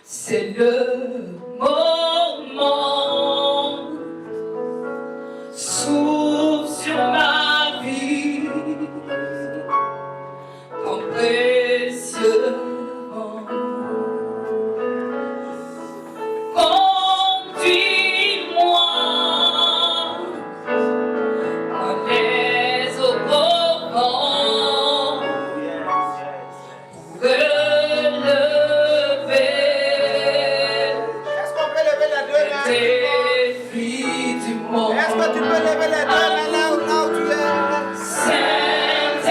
C'est le moment, s'ouvre sur ma vie, ton précieux vent. Conduis-moi dans les eaux profondes pour relever défis du monde. Est-ce que tu peux lever les deux mains là où tu es?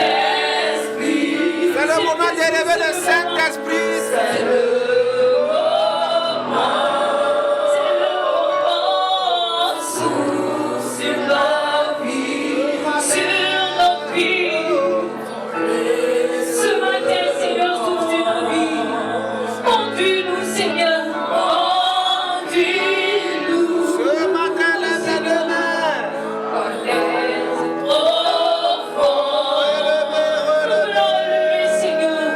Saint-Esprit, C'est le moment de lever le Saint-Esprit. c'est le moment, s'ouvre sur nos vies, ce matin, Seigneur, s'ouvre sur nos vies. Conduis-nous, Seigneur, conduis-nous. Ce matin, lève les deux mains. Dans les eaux profondes, relevez, Seigneur,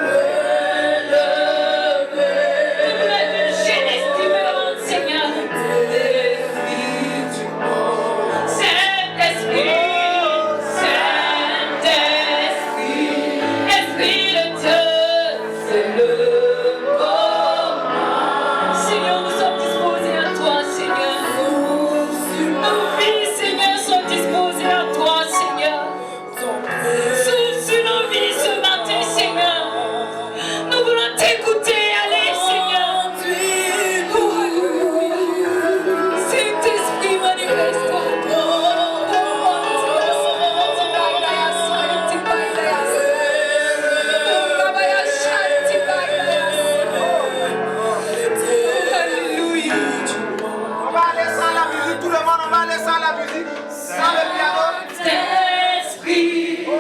va aller sans la musique, sans le piano. Saint-Esprit, Oh,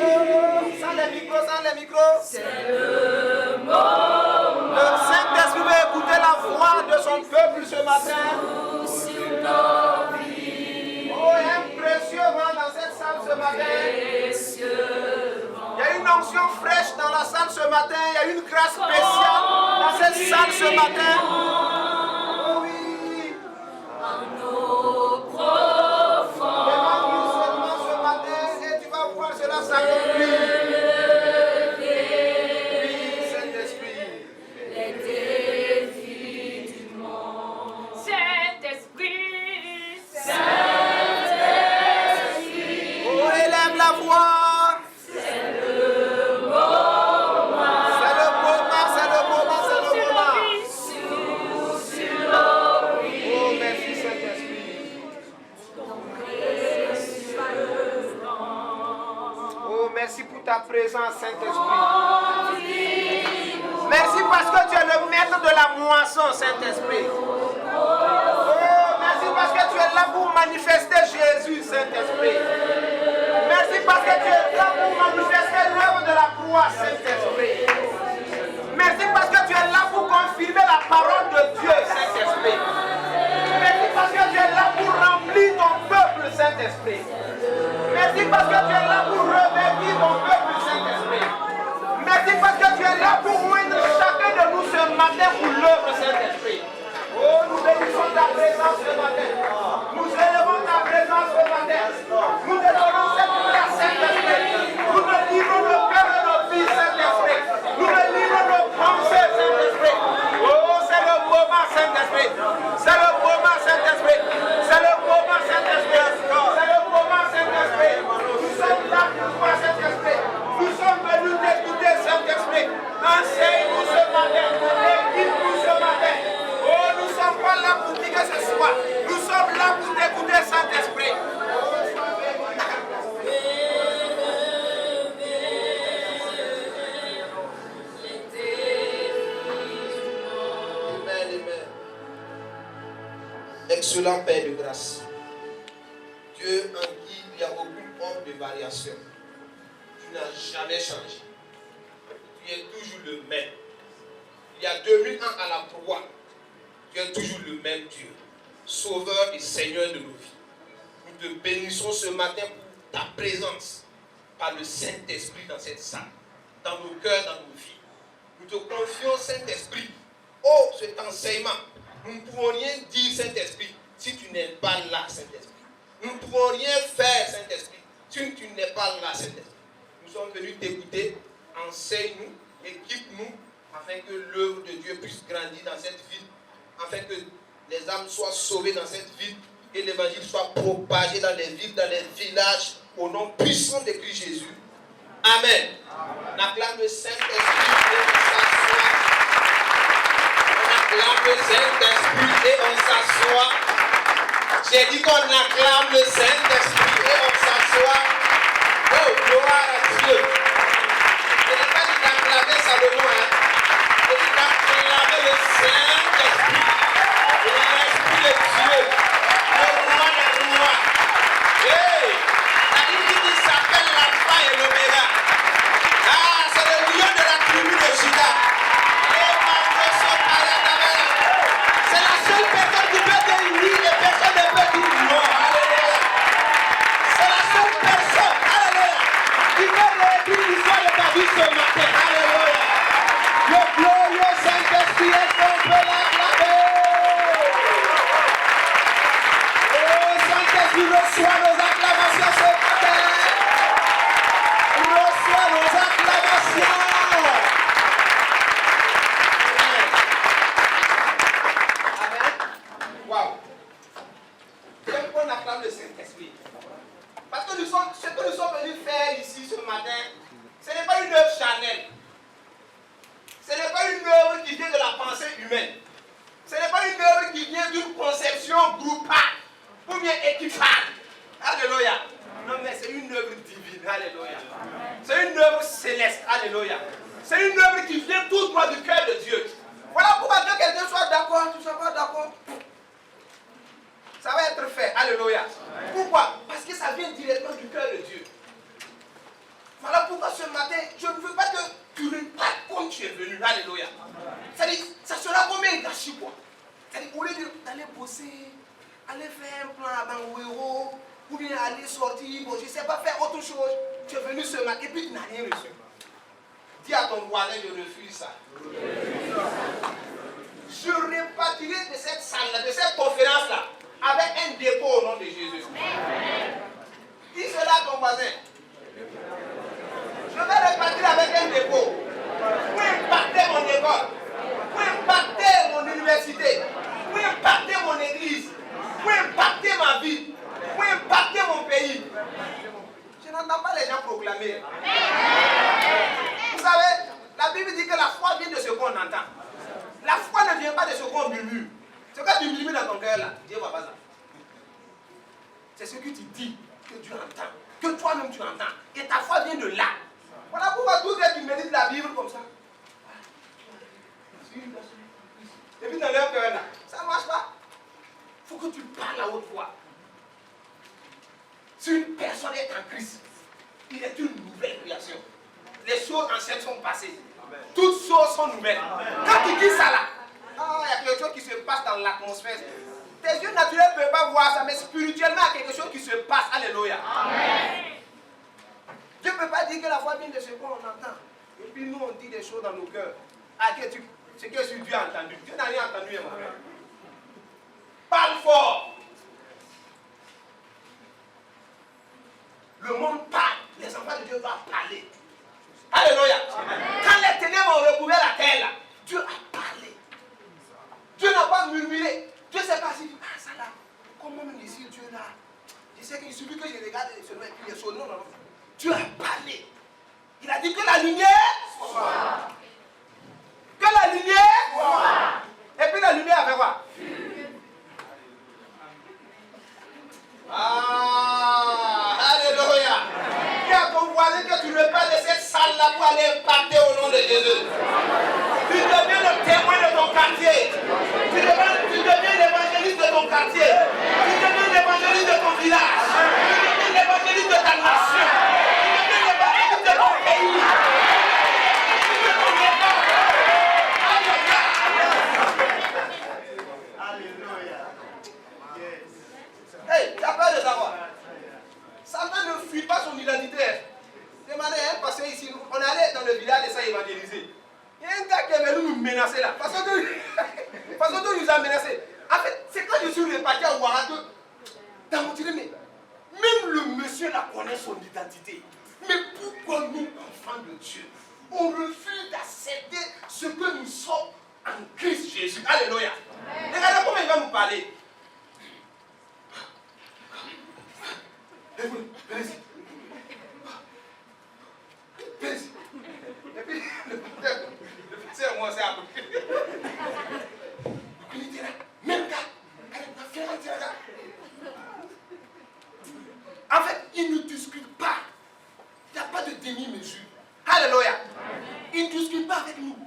sans les micros, sans les micros. c'est le moment. Le Saint-Esprit veut écouter la voix de son peuple ce matin. Sur nos vies, Oh, il y a un précieux vent dans cette salle ce matin. précieux. Il y a une onction fraîche dans la salle ce matin. Il y a une grâce spéciale dans cette salle ce matin. Oh oui. Nos profonds. Demande-lui seulement ce matin et tu vas voir cela s'accomplir. Oui, Saint-Esprit. Les défis du monde. Saint-Esprit, Saint-Esprit, Oh, élève la voix. c'est le moment. C'est le moment, c'est le moment, c'est le moment. Sur nos vies, Oh, merci Saint-Esprit. Oh, merci pour ta présence, Saint-Esprit. Merci parce que tu es le maître de la moisson, Saint-Esprit. Oh, merci parce que tu es là pour manifester Jésus, Saint-Esprit. Merci parce que tu es là pour manifester l'œuvre de la croix, Saint-Esprit. Merci parce que tu es là pour confirmer la parole de Dieu, Saint-Esprit. Merci parce que tu es là pour remplir ton peuple, Saint-Esprit. Merci parce que tu es là pour revêtir ton peuple, Saint-Esprit. Merci parce que tu es là pour oindre chacun de nous ce matin pour l'œuvre, Saint-Esprit. Oh, nous bénissons ta présence ce matin. Nous élevons ta présence ce matin. Nous te donnons cette place, Saint-Esprit. Nous te livrons nos cœurs et nos vies, Saint-Esprit. Nous te livrons nos pensées, Saint-Esprit. Oh, c'est le moment, Saint-Esprit. C'est le moment, Saint-Esprit. C'est le moment, Saint-Esprit. C'est le moment, Saint-Esprit. Nous sommes là pour toi, Saint-Esprit. Nous sommes venus t'écouter, Saint-Esprit. Enseigne-nous ce matin. Équipe-nous ce matin. Oh, nous ne sommes pas là pour dire que ce soit. Nous sommes là pour t'écouter, Saint-Esprit. Amen, amen. Excellent Père de grâce. Dieu en qui il n'y a aucune forme de variation. Tu n'as jamais changé. Tu es toujours le même. Il y a 2000 ans à la croix, tu es toujours le même Dieu, Sauveur et Seigneur de nos vies. Nous te bénissons ce matin pour ta présence par le Saint-Esprit dans cette salle, dans nos cœurs, dans nos vies. Nous te confions, Saint-Esprit. Oh, cet enseignement, nous ne pouvons rien dire, Saint-Esprit, si tu n'es pas là, Saint-Esprit. Nous ne pouvons rien faire, Saint-Esprit, si tu n'es pas là, Saint-Esprit. Nous sommes venus t'écouter, enseigne-nous, équipe-nous, afin que l'œuvre de Dieu puisse grandir dans cette ville, afin que les âmes soient sauvées dans cette ville et l'évangile soit propagé dans les villes, dans les villages, au nom puissant de Christ Jésus. Amen. On acclame le Saint-Esprit et on s'assoit. On acclame le Saint-Esprit et on s'assoit. J'ai dit qu'on acclame le Saint-Esprit et on s'assoit. Oh, gloire à Dieu. Je n'ai pas dit d'acclamer Salomon, hein. Je dis d'acclamer le Saint-Esprit. L'Esprit de Dieu. Le roi des rois. Hey! La Bible dit s'appelle l'Alpha et l'Oméga. Ah, c'est le lion de la tribu de Juda. C'est la seule personne qui peut dire oui et personne ne peut dire non. Alléluia. C'est la seule personne, alléluia, qui peut réécrire l'histoire de ta vie ce matin. Alléluia. Le glorieux Saint-Esprit est qu'on peut l'acclamer. Oh, Saint-Esprit, reçois nos acclamations ce matin. Reçois nos acclamations. Amen. Waouh. J'aime qu'on acclame le Saint-Esprit. Parce que ce que nous sommes venus faire ici ce matin, ce n'est pas une œuvre charnelle. Ce n'est pas une œuvre qui vient de la pensée humaine. Ce n'est pas une œuvre qui vient d'une conception groupale ou bien équipale. Alléluia. Non, mais c'est une œuvre divine. Alléluia. C'est une œuvre céleste. Alléluia. C'est une œuvre qui vient tout droit du cœur de Dieu. Voilà pourquoi que quelqu'un soit d'accord, tu ne sois pas d'accord. Ça va être fait. Alléluia. Pourquoi? Parce que ça vient directement du cœur de Dieu. Voilà pourquoi ce matin, je ne veux pas que tu repartes comme tu es venu. Alléluia. C'est-à-dire, ça sera comme un gâchis, quoi. C'est-à-dire, au lieu d'aller bosser, aller faire un plan à Banguero, ou bien aller sortir, bon, je ne sais pas, faire autre chose. Tu es venu ce matin et puis tu n'as rien reçu. Dis à ton voisin, je refuse ça. Je repartirai de cette salle-là, de cette conférence-là, avec un dépôt au nom de Jésus. Dis cela à ton voisin. Je vais repartir avec un dépôt pour impacter mon école, pour impacter mon université, pour impacter mon église, pour impacter ma vie, pour impacter mon pays. Je n'entends pas les gens proclamer. Vous savez, la Bible dit que la foi vient de ce qu'on entend. La foi ne vient pas de ce qu'on murmure. Ce que tu murmures dans ton cœur là, Dieu ne voit pas ça. C'est ce que tu dis, que Dieu entend, que toi-même tu entends. Et ta foi vient de là. Voilà pourquoi tous les tu médites la Bible comme ça. Et puis dans leur cœur là, ça ne marche pas. Il faut que tu parles à haute voix. Si une personne est en Christ, il est une nouvelle création. Les choses anciennes sont passées. Amen. Toutes choses sont nouvelles. Amen. Quand tu dis ça là, il y a quelque chose qui se passe dans l'atmosphère. Tes yeux naturels ne peuvent pas voir ça, mais spirituellement, il y a quelque chose qui se passe. Alléluia. Amen. Dieu ne peut pas dire que la foi vient de ce qu'on entend. Et puis nous, on dit des choses dans nos cœurs. Ce que Dieu a entendu. Dieu n'a rien entendu. Parle fort. Le monde parle. Les enfants de Dieu doivent parler. Alléluia. Amen. Quand les ténèbres ont recouvert la terre, là, Dieu a parlé. Dieu n'a pas murmuré. Dieu ne sait pas si, ça là, comment même ici, Dieu là. Je sais qu'il suffit que je regarde seulement et puis il est son nom. Dieu a parlé. Il a dit que la lumière soit. Que la lumière soit. Et puis la lumière a fait quoi? Alléluia. Dis à ton voisin que tu ne pas de cette salle-là pour aller impacter au nom de Jésus. Tu deviens le témoin de ton quartier. Tu deviens l'évangéliste de ton quartier. Tu deviens l'évangéliste de ton village. Tu deviens l'évangéliste de ta nation. Tu deviens l'évangéliste de ton pays. De ton état. Alléluia. Hey, tu as peur de savoir. Satan ne fuit pas son identité. Demandez à un pasteur ici, on allait dans le village et ça évangéliser. Il y a un gars qui est venu nous menacer là. Parce que nous a menacés. En fait, c'est quand je suis reparti à Ouara que dans mon tiré, mais même le monsieur là connaît son identité. Mais pourquoi nous, enfants de Dieu, on refuse d'accepter ce que nous sommes en Christ Jésus? Alléluia. Regardez comment il va nous parler. Venez-y. Venez-y. Et puis, le pasteur, moi, c'est à peu près. Il était là, même gars. En fait, il ne discute pas. Il n'y a pas de demi-mesure. Alléluia. Il ne discute pas avec nous.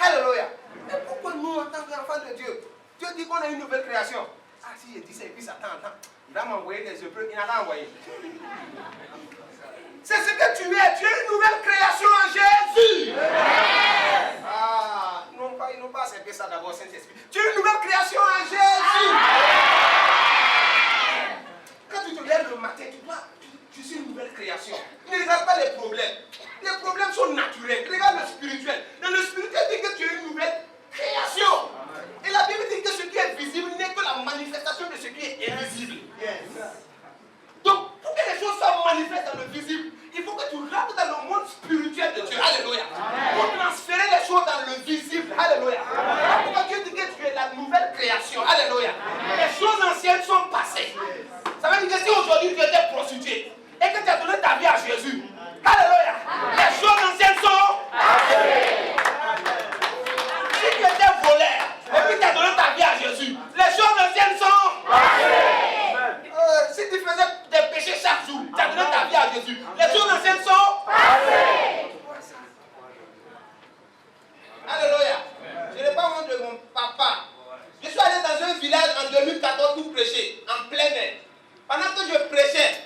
Alléluia. Mais pourquoi nous, en tant qu'enfants de Dieu, Dieu dit qu'on a une nouvelle création? Ah, si je dis ça et puis Satan entend, il va m'envoyer des épreuves, il n'a pas envoyé. C'est ce que tu es une nouvelle création en Jésus. Ah, ils n'ont pas accepté ça d'abord, Saint-Esprit. Tu es une nouvelle création en Jésus. Quand tu te lèves le matin, tu suis une nouvelle création. Ne regarde pas les problèmes. Les problèmes sont naturels. Regarde le spirituel. Dans le spirituel, dit que tu es une nouvelle création. Et la Bible dit que ce qui est visible n'est que la manifestation de ce qui est invisible. Donc, pour que les choses soient manifestes dans le visible, il faut que tu rentres dans le monde spirituel de Dieu. Alléluia. Pour transférer les choses dans le visible. Alléluia. Pourquoi Dieu dit que tu es la nouvelle création. Alléluia. Les choses anciennes sont passées. Ça veut dire que si aujourd'hui tu étais prostituée et que tu as donné ta vie à Jésus, alléluia, les choses anciennes sont passées. Si tu étais voleur et puis tu as donné ta vie à Jésus, les choses anciennes sont passées. Si tu faisais des péchés chaque jour, tu as donné ta vie à Jésus, les choses anciennes sont passées. Alléluia. Je n'ai pas honte de mon papa. Je suis allé dans un village en 2014 Pendant que je prêchais,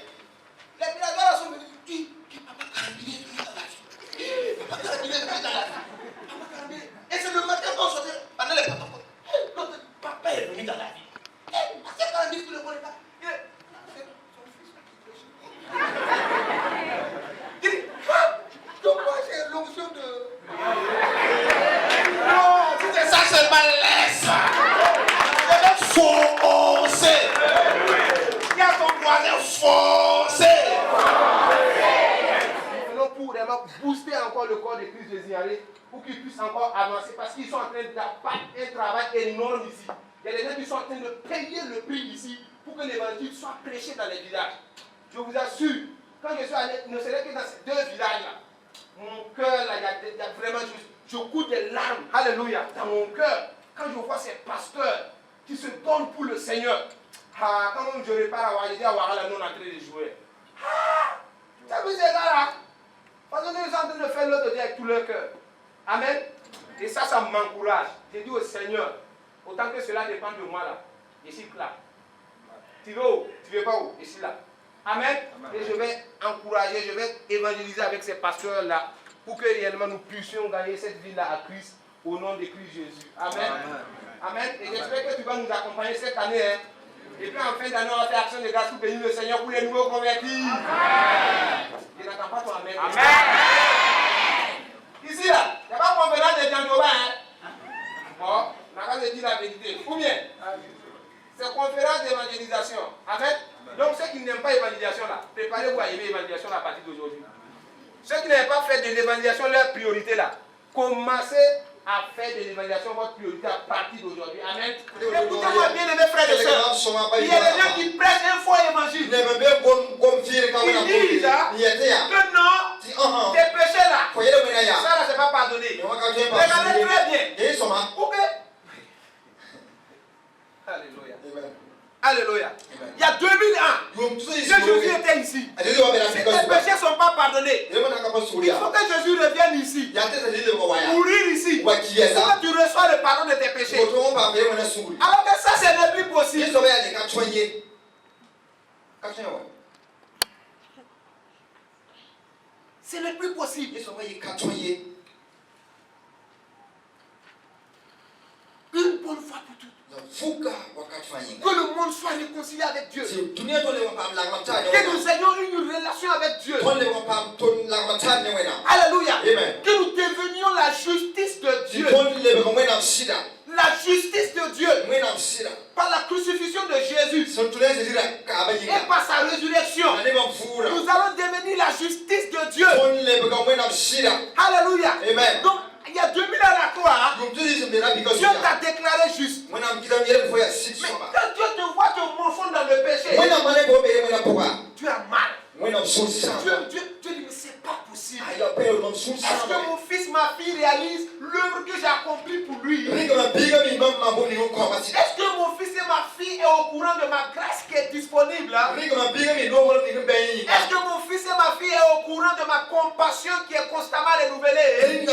les villageois sont venus dire Papa Karambiré est venu dans la vie. Papa Karambiré est venu dans la vie. Papa Karambiré. Et c'est le matin qu'on sortait pendant les protocoles. Notre papa est venu dans la vie. Papa Karambiré, tout le monde est là. C'est son fils là qui prêche. Il dit donc moi j'ai l'onction de. Non, si c'est ça seulement laisse. Je vais foncer. Il y a ton voisin foncé. Non, pour vraiment booster encore le corps de Christ Jésus, pour qu'ils puissent encore avancer, parce qu'ils sont en train d'abattre un travail énorme ici. Il y a des gens qui sont en train de payer le prix ici pour que l'évangile soit prêché dans les villages. Je vous assure, quand je suis allé, ne serait que dans ces deux villages-là, mon cœur, là, il y a vraiment, je coule des larmes, alléluia, dans mon cœur, quand je vois ces pasteurs qui se donnent pour le Seigneur. Ah, quand même je repars à Ouagali, à Ouagali, nous on est en train de jouer. Ah, tu as vu ces gars-là? Parce que nous sommes en train de faire l'autre Dieu avec tout leur cœur. Amen. Et ça m'encourage. J'ai dit au Seigneur, autant que cela dépend de moi là, ici là. Tu veux où? Tu veux pas où? Ici là. Amen. Et je vais encourager, je vais évangéliser avec ces pasteurs-là pour que réellement nous puissions gagner cette ville-là à Christ au nom de Christ Jésus. Amen. Amen. Et j'espère que tu vas nous accompagner cette année. Hein. Et puis en fin d'année, on va faire action de grâce pour bénir le Seigneur pour les nouveaux convertis. Amen. Je n'attends pas ton amen. Amen. Ici là, il n'y a pas de conférence de Djangoba. Hein. Bon, on a qu'à dire la vérité. Ou bien, c'est conférence d'évangélisation. Amen. Donc ceux qui n'aiment pas l'évangélisation là, préparez-vous à aimer l'évangélisation à partir d'aujourd'hui. Ceux qui n'avaient pas fait de l'évangélisation leur priorité là, commencez à faire de l'évangélisation votre priorité à partir d'aujourd'hui. Amen. Écoutez-moi bien, mes frères et sœurs. Il y a des gens qui prêchent un faux évangile. Ils disent que non, tes péchés là, ça là, c'est pas pardonné. Regardez très bien. Ok. Alléluia. Alléluia. Il y a 2000 ans, Jésus était ici. Si tes péchés ne sont pas pardonnés, il faut que Jésus revienne ici. Mourir ici. Pour que tu reçois le pardon de tes péchés. Alors que ça, ce n'est plus possible. Ce n'est plus possible. Une bonne fois pour toutes. Que le monde soit réconcilié avec Dieu. Que nous ayons une relation avec Dieu. Alléluia. Que nous devenions la justice de Dieu. La justice de Dieu. Par la crucifixion de Jésus. Et par sa résurrection. Nous allons devenir la justice de Dieu. Alléluia. Donc, il y a 2000 ans à la croix, Dieu t'a déclaré juste. Mais quand Dieu te voit te morfondre dans le péché, tu as mal. Dieu dit, mais c'est pas possible. Est-ce que mon fils, ma fille réalise l'œuvre que j'ai accomplie pour lui? Est-ce que mon fils et ma fille est au courant de ma grâce qui est disponible? Est-ce que mon fils et ma fille est au courant de ma compassion qui est constamment renouvelée?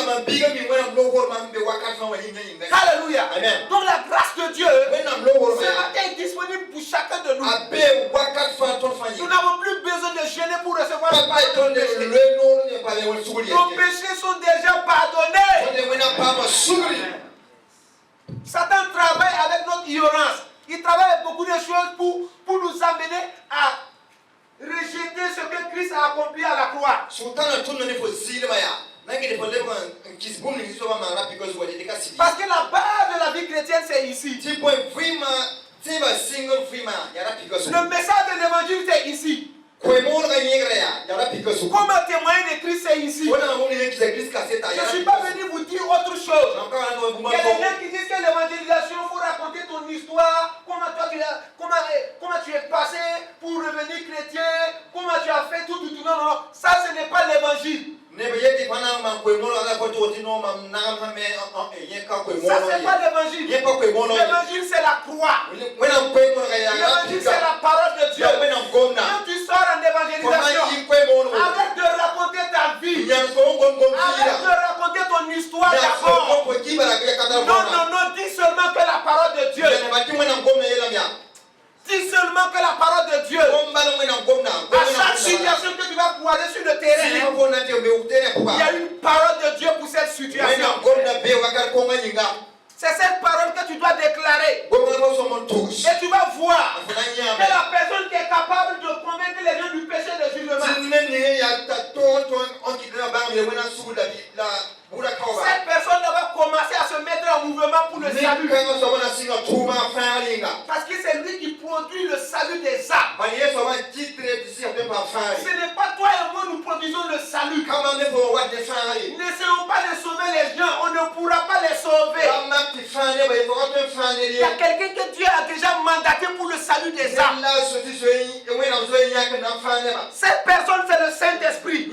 Alléluia. Donc la grâce de Dieu ce matin est disponible pour chacun de nous. Nous n'avons plus besoin de gêner pour recevoir le pardon de péché. Nos péchés sont déjà pardonnés. Satan travaille avec notre ignorance. Il travaille avec beaucoup de choses pour nous amener à rejeter ce que Christ a accompli à la croix. Parce que la base de la vie chrétienne, c'est ici. Le message de l'évangile, c'est ici. Comment témoigner de Christ, c'est ici. Je ne suis pas venu vous dire autre chose. Il y a des gens qui disent que l'évangélisation, il faut raconter ton histoire, comment tu es passé pour revenir chrétien, comment tu as fait tout. Non. Ça, ce n'est pas l'évangile. Ça, c'est pas l'évangile. L'évangile, c'est la croix. L'évangile, c'est la parole de Dieu. Quand tu sors en évangélisation, arrête de raconter ta vie. Arrête de raconter ton histoire d'abord. Non, dis seulement que la parole de Dieu. Dis seulement que la parole de Dieu. croiser sur le terrain, il y a une parole de Dieu pour cette situation. C'est cette parole que tu dois déclarer. Et tu vas voir que la personne qui est capable de convaincre les gens du péché et du jugement, cette personne va commencer à se mettre en mouvement pour le salut. Parce que c'est lui qui produit le salut des âmes. Ce n'est pas toi et moi nous produisons le salut. N'essayons pas de sauver les gens, on ne pourra pas les sauver. Il y a quelqu'un que Dieu a déjà mandaté pour le salut des âmes. Cette personne, c'est le Saint-Esprit.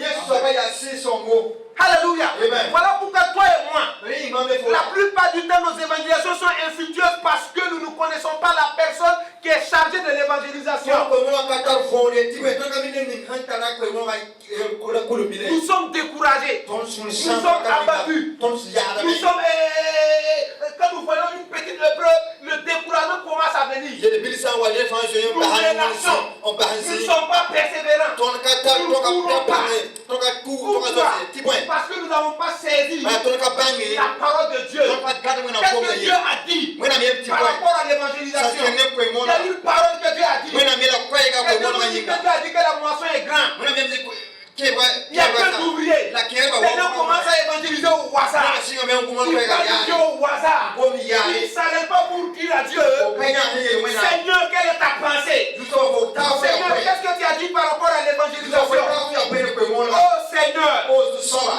Alléluia. Amen. Voilà pourquoi toi et moi, la plupart du temps, nos évangélisations sont infructueuses parce que nous ne connaissons pas la personne qui est chargée de l'évangélisation. Nous sommes découragés. Nous sommes abattus. Nous sommes... quand nous voyons une petite épreuve, le découragement commence à venir. Nous relaxons. Nous ne sommes pas persévérants. Nous ne courons pas. Pourquoi? Parce que nous n'avons pas saisi la parole de Dieu. Qu'est-ce que Dieu a dit par rapport à l'évangélisation? Il y a une parole que Dieu a dit. Et Dieu a dit que la moisson est grande. Il n'y a qu'un ouvrier. Les gens commencent à évangéliser au hasard. Ils parlent Dieu au hasard. Ils ne s'arrêtent pas pour dire à Dieu, Seigneur, quelle est ta pensée? Seigneur, qu'est-ce que tu as dit par rapport à l'évangélisation? Oh Seigneur,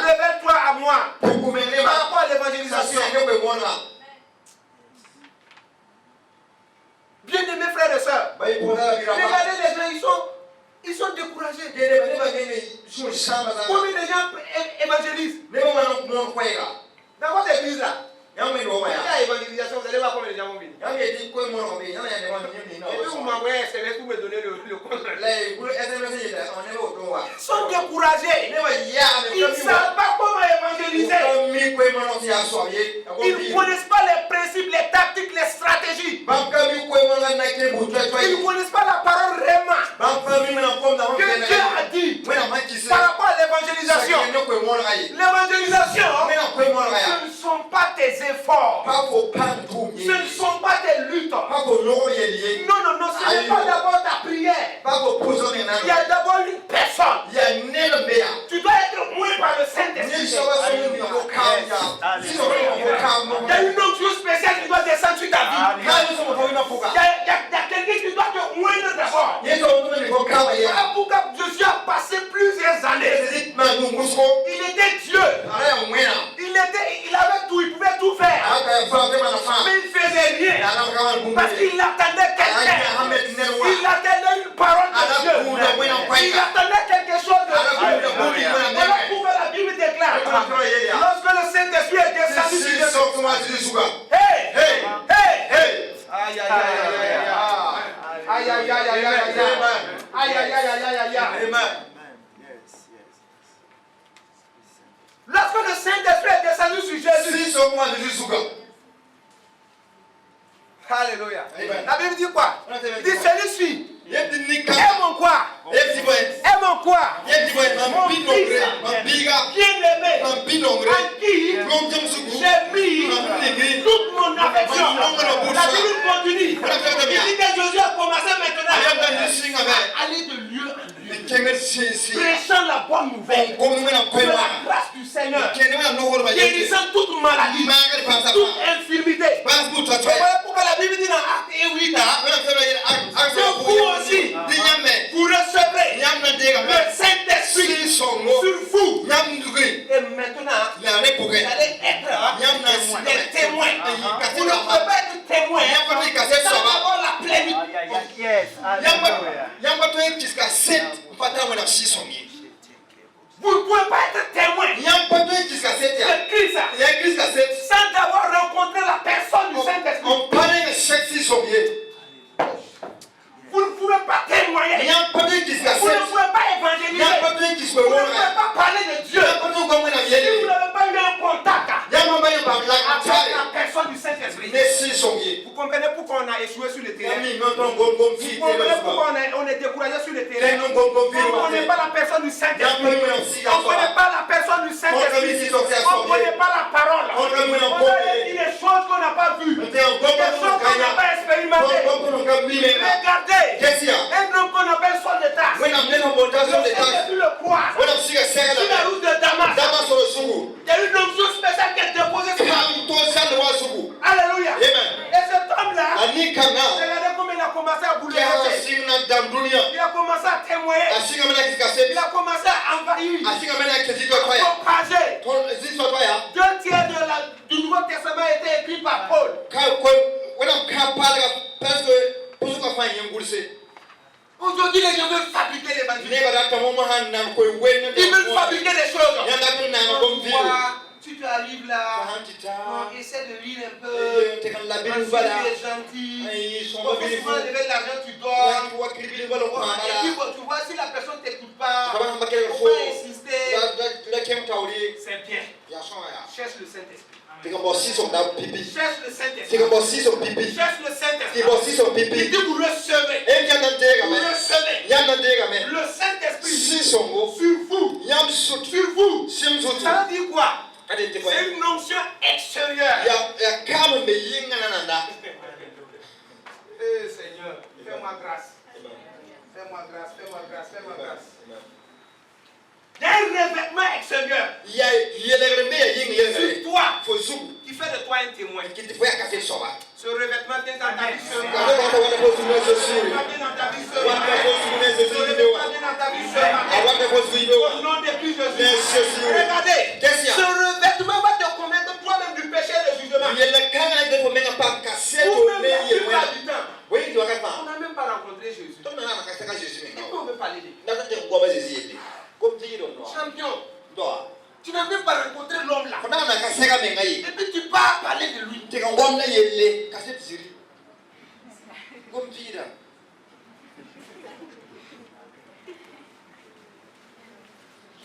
révèle-toi à moi par rapport à l'évangélisation. Bien-aimés frères et sœurs, regardez les gens, ils sont découragés. Combien de gens évangélisent dans votre église là? Il y a l'évangélisation, vous allez voir combien de gens vont venir. Et puis vous m'envoyez un SMS pour me donner le compte. Ils sont découragés. Ils ne savent pas comment évangéliser. Ils ne connaissent pas les principes, les tactiques, les stratégies. Ils ne connaissent pas la parole vraiment que Dieu a dit par rapport à l'évangélisation. L'évangélisation, ce ne sont pas tes efforts. Ce ne sont pas tes luttes. Non, ce n'est pas d'abord ta prière. Il y a d'abord une personne. Tu dois être mouillé par le Saint-Esprit. Il y a une onction spéciale qui doit descendre sur ta vie. Il y a quelqu'un qui doit te mouiller d'abord. Pourquoi Jésus a passé plusieurs années. Il était Dieu. Il avait tout, il pouvait tout faire. Mais il ne faisait rien. Parce qu'il attendait quelqu'un. Il attendait une parole de Dieu. Il attendait quelque chose de Dieu. Voilà pourquoi la Bible déclare. Lorsque le Saint-Esprit est descendu sur Jésus. Hey! Hey! Hey! Hey! Aïe aïe aïe aïe aïe aïe aïe aïe aïe aïe aïe aïe aïe aïe. Lorsque le Saint-Esprit est descendu sur Jésus. Alléluia. La Bible dit quoi? Il dit celui-ci est mon quoi? Est mon quoi? Mon fils bien-aimé en qui j'ai mis toute mon affection. La Bible continue. Il dit que Jésus a commencé maintenant à aller de lieu en lieu, prêchant la bonne nouvelle de la grâce du Seigneur, guérissant toute maladie, toute infirmité. Et voilà pourquoi la Bible dit dans Acte 8, que vous aussi, vous recevrez le Saint-Esprit sur vous. Et maintenant, vous allez être des témoins. Vous ne pouvez pas être témoins sans avoir la plénitude. Vous ne pouvez pas être témoin de Christ sans avoir rencontré la personne du Saint-Esprit. Vous ne pouvez pas témoigner. Vous ne pouvez pas évangéliser. Vous ne pouvez pas parler de Dieu si vous n'avez pas eu un contact avec la personne du Saint-Esprit. Vous comprenez pourquoi on a échoué sur le terrain? Yami non ton gom Vous fite comprenez ba. pourquoi on est découragé sur le terrain? Ten non gom On ne connaît pas la personne du Saint-Esprit. On ne connaît pas la personne du Saint-Esprit. On ne connaît pas la parole. On a dit des choses qu'on n'a pas vues. Des choses qu'on n'a pas expérimentées. Regardez. Un homme qu'on appelle Saul de Tarse. Tu le crois. Sur la route de Damas. Il y a une onction spéciale qui est déposée sur la vie. Alléluia. Et cet homme-là, regardez comment il a commencé à bouleverser. Il a commencé à témoigner. Il a commencé à envahir. À propager. 2 tiers du Nouveau Testament a été écrit par Paul. Aujourd'hui, les gens veulent fabriquer l'évangile. Ils veulent fabriquer des choses. Tu te arrives là, on essaie de lire un peu. Tu es gentil. Souvent, avec l'argent, tu dors. Et puis, tu vois, si la personne ne t'écoute pas, on va insister. C'est bien. Cherche le Saint-Esprit. Cherche le Saint-Esprit. Cherche le Saint-Esprit. Il dit vous recevez. Vous recevez. Le Saint-Esprit sur vous. Ça veut dire quoi? C'est une onction extérieure. Seigneur, fais-moi grâce. Fais-moi grâce, fais-moi grâce, fais-moi grâce. Il y a un revêtement extérieur sur toi qui fait de toi un témoin. Ce revêtement vient dans ta vie ce matin. Ce revêtement vient dans ta vie ce matin. Ce revêtement vient dans ta vie ce matin. Au nom de Jésus. Regardez, ce revêtement va te commettre toi-même du péché et du jugement. Ou même la plupart du temps. On n'a même pas rencontré Jésus. Et on veut parler de lui. Champion. Tu n'as même pas rencontré l'homme là. Et puis tu pars parler de lui.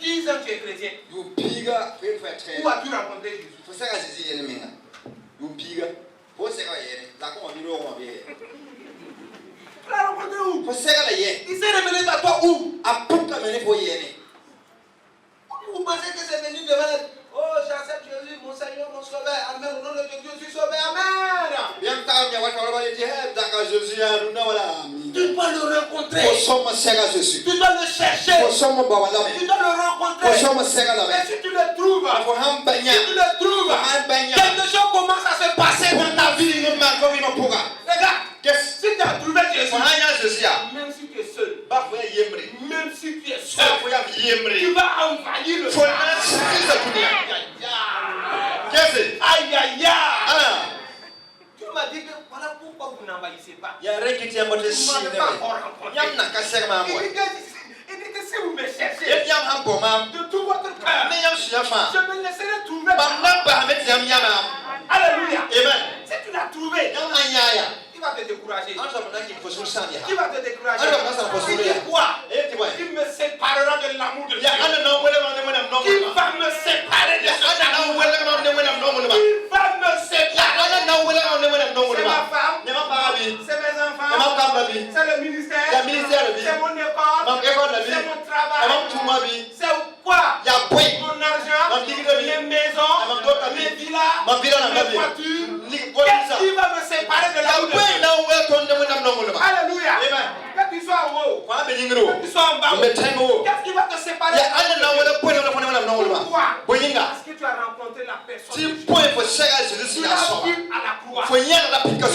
10 ans tu es chrétien. Où as-tu rencontré Jésus? Tu l'as rencontré où? Il s'est révélé à toi où? Vous pensez que c'est venu devant la... Oh, j'accepte Jésus, mon Seigneur, mon Sauveur. Amen. Au nom de Dieu, je suis sauvé. Amen. Tu dois le rencontrer. Tu dois le chercher. Tu dois le rencontrer. Et si tu le trouves, quelque chose commence à se passer dans ta vie. Regarde, si tu as trouvé Jésus, même si tu es seul, même si tu es seul, tu vas envahir le monde. Aïe, aïe, aïe. Tu m'as dit que voilà pourquoi vous n'envahissez pas. Vous ne m'avez pas encore rencontré. Il dit que si vous me cherchez de tout votre cœur, je me laisserai trouver. Alléluia. Si tu l'as trouvé, il va te décourager. Qui va te décourager? Il dit quoi? Il me séparera de l'amour de Dieu. Il va me séparer de son amour. Il va me séparer. C'est ma femme. C'est mes enfants. C'est le ministère. C'est mon école. C'est mon travail. C'est quoi? Mon argent. Les maisons. Les villas. Les voitures. Qu'est-ce qui va me séparer de l'amour de Dieu? Alléluia. Que tu sois en haut, que tu sois en bas, qu'est-ce qui va te séparer? Pourquoi? Parce que tu as rencontré la personne. Tu l'as vu à la croix. Tu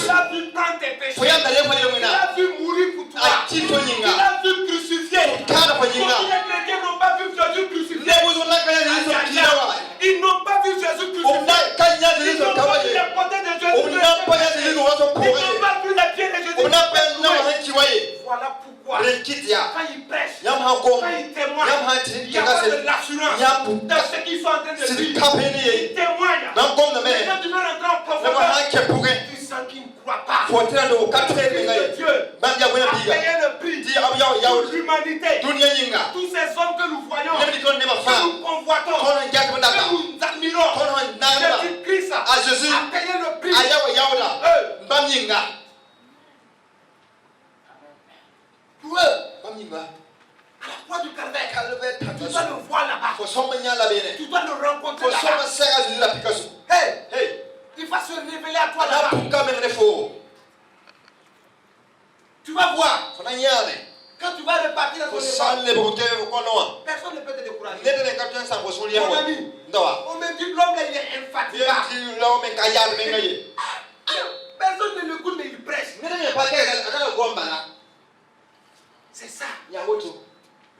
l'as vu prendre tes péchés. Tu l'as vu mourir pour toi. Tu l'as vu crucifié. Beaucoup de chrétiens n'ont pas vu Jésus crucifié. Ils n'ont pas vu Jésus crucifié. Ils n'ont pas vu les côtés de Jésus. Ils n'ont pas vu les pieds de Jésus. Voilà pourquoi quand ils prêchent, quand ils témoignent, il y a pas de l'assurance dans ce qu'ils sont en train de dire. Ils témoignent. Mais quand tu veux rentrer en profondeur, tu sens qu'ils ne croient pas. Dieu a payé le prix pour l'humanité. Tous ces hommes que nous voyons, que nous convoitons, que nous admirons, Jésus-Christ a payé le prix. Baminga. Pour eux, Baminga. à la croix du Calvaire, Calvaire tu dois Takasu. le voir là-bas. For some la bene. Tu dois le rencontrer For some là-bas. Sarah Zila Picasso. Hey, Hey. il va se révéler à toi Ana là-bas. puka menefo. Tu vas voir. Fana nyane. Quand tu vas repartir dans ton For école, san le bote ko noa. personne ne peut te décourager. Nede ne kapten sa ko soli Mon yawo. ami, Ndawa. on me dit l'homme là, il est infatigable. Bien ti lawo men kayal men ngaye. Personne ne l'écoute, mais il prêche. Nede ne pa ke ana gomba la. C'est ça. Yawo to.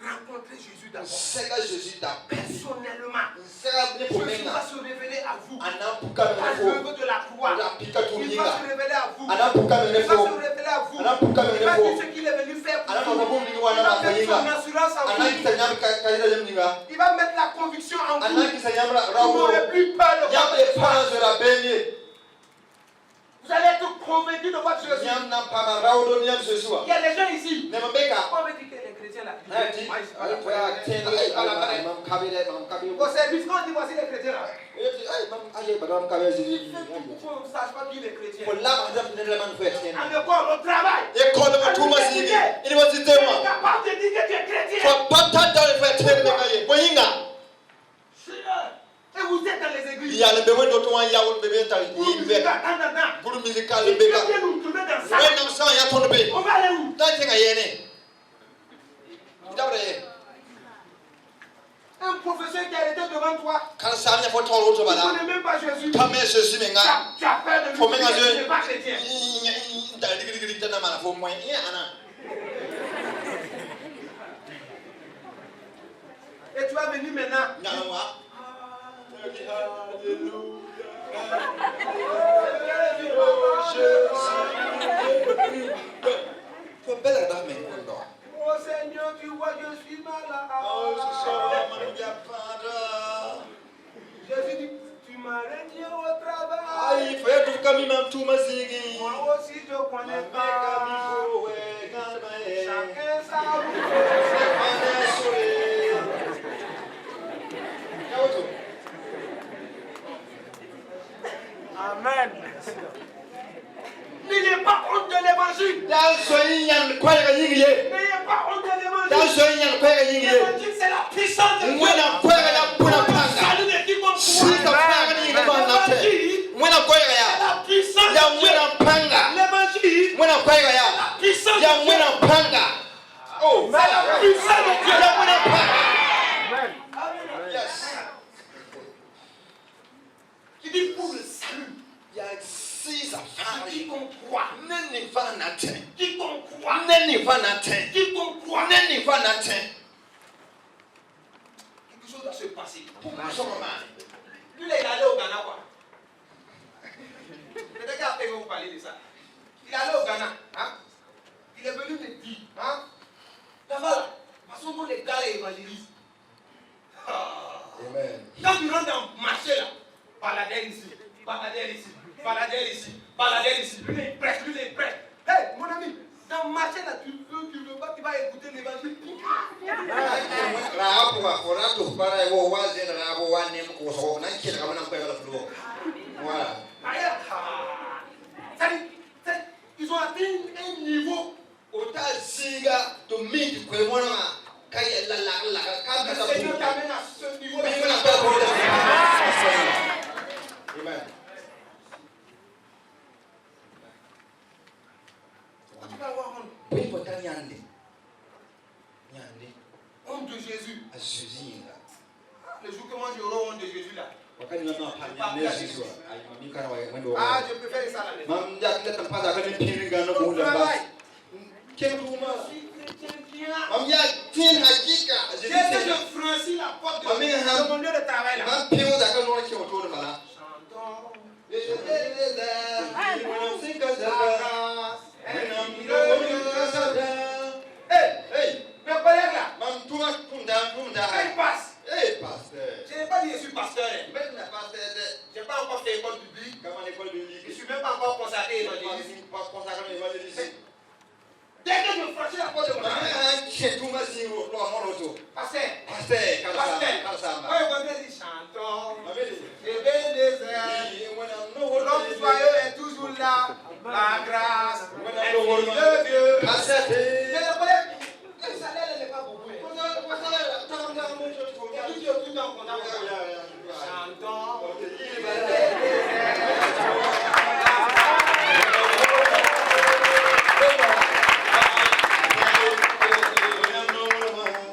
Rencontrer Jésus d'abord. Sega Jésus da. Personnellement. Sega ne pour Jésus menga. va se révéler à vous. Ana puka À menefo. l'œuvre de la croix. Ana pika to Il va minga. se révéler à vous. Ana puka Il va menefo. se révéler à vous. Ana puka Il va menefo. dire ce qu'il est venu faire pour Ana vous. ko ko Il ni wana va ma mettre son kayinga. assurance en Ana vous. kita nyam kayira jam ninga. Il va mettre la conviction en vous. Ana kita nyam Vous rawo. n'aurez plus peur de Nyam votre e histoire. para zera benye. Vous allez être convaincu de votre Jésus. Nyam na para rawo do nyam Jésus. Il y a des gens ici. Ne mabeka. On veut dire que les chrétiens là. Na ti. Ala ten ay mam kabire mam kabire. Au service, quand on dit voici les chrétiens là. Ay mam aye badam kabire Jésus. Pourquoi on ne sache pas qui les chrétiens? Pour la madame ne le man fait. En école, au travail. École de tout masigi. Université Tu es moi. capable de dire que tu es chrétien. Faut pas tata le fait ten ngaye. Boyinga. Et vous êtes dans les églises. Il y a le bébé d'auto un yaoul bébé ta Pour musique, attends. pour musical Si le tu bébé. viens nous trouver dans ça, Ouais non ça ya ton bébé. on va aller où? Ta tenga yene. Dabre. Un professeur qui a été devant toi, Kan sa nya faut ton autre tu ne bala. connais même pas Jésus. Kame Jésus menga. Tu as peur de lui Faut dire même que que tu n'es pas chrétien. Da digi tana mana fo moy ana. Et tu vas venir maintenant. Nyalwa. Faut belle dame kondo. Oh Seigneur, tu vois, je suis malade. Jésus dit, tu m'as régné au travail. Ai foi tu kami mam tu masigi. Moi aussi, je connais pas. Chacun sa route. Amen. N'ayez pas honte de l'évangile. N'ayez pas honte de l'évangile. L'évangile, c'est la puissance de Dieu. Salut de quiconque croit. L'évangile, c'est la puissance de Dieu. L'évangile, c'est la puissance de Dieu. Oh, C'est la puissance de Dieu. yes. Qui dit pour le salut. Ya sisa fari. Quiconque croit. Neni va natin. Quiconque croit. Neni va natin. Quiconque croit. Neni va natin. Quelque chose doit se passer. Pourquoi ça maman? Lui, là, il est allé au Ghana, quoi. Peut-être qu'après, ils vont vous parler de ça. Il est allé au Ghana. Hein? Il est venu me dire. Hein? Là-bas, façon dont les gars évangélisent. Amen. Quand tu rentres dans le marché, là, baladère ici, baladère ici, baladère ici, baladère ici. Lui, il prêche, lui, il prêche. Hey, mon ami, dans le marché, là, tu veux pas, tu vas écouter l'évangile. Rahabu wa korato para wo wazi na rahabu wa nem ko so na kila kama na kwa flo. Voilà. Ils ont atteint un niveau. Ota siga to meet ko mo na kai la ka Le ta Seigneur t'amène à ce niveau. Amen. Tu vas avoir honte. Oui, pour ta nyande. Nyande. Honte de Jésus. Asuzinga. Le jour que moi j'aurai honte de Jésus là. Wakati mama panya Yesu ai mami kana wa mwendo. Ah, je préfère ça là. Mam ya kita tempat akan piringa no Au muda ba. travail. Kemuma. Je suis chrétien bien. Mam ya tin hakika. Dès que je franchis la porte de mon lieu de travail là. Mam piwo da kan no ke oto mala. Chantons. Hey, mes collègues là, quand ils passent, je n'ai pas dit je suis pasteur. Je n'ai pas encore fait école biblique. Je ne suis même pas encore consacré évangéliste. Dès que je franchis la porte de mon pasteur, quand ils vont dire chantons, et bien les airs, l'homme joyeux est toujours la grâce de Dieu. Mais le problème, le salaire n'est pas beaucoup. Chantons.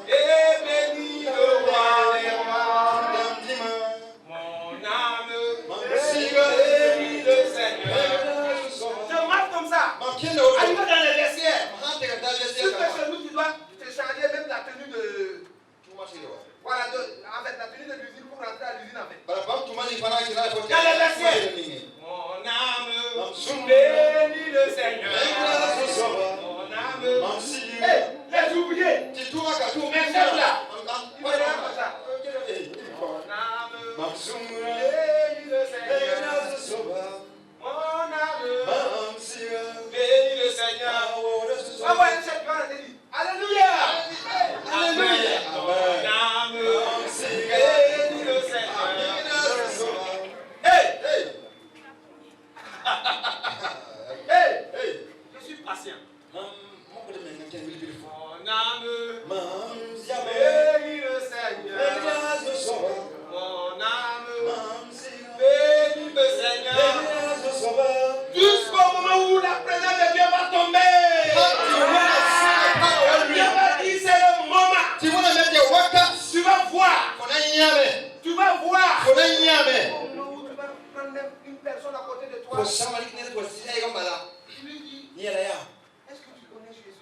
Et bénis le roi des rois. Mon âme, bénis le Seigneur. Je marche comme ça. Arrivé dans les vestiaires. Si tu es chez nous, tu dois te changer même la tenue de. Voilà, en fait, la tenue de l'usine pour rentrer à l'usine en fait. Dans les vestiaires. Mon âme, bénis le Seigneur. Mon âme, les ouvriers. Mes chefs là. Ils me regardent comme ça. Mon âme, bénis le Seigneur. Mon âme, bénis le Seigneur. Ah ouais, un chef qui va rentrer dit Alléluia. Alléluia. Mon âme, bénis le Seigneur. Hey, hey, hey, je suis patient. Mon âme, bénis le Seigneur. Mon âme, bénis le Seigneur. Jusqu'au moment où la présence de Dieu va tomber. Dieu va dire c'est le moment. Tu vas voir. Tu vas voir. Au moment où tu vas prendre une personne à côté de toi. Tu lui dis, est-ce que tu connais Jésus?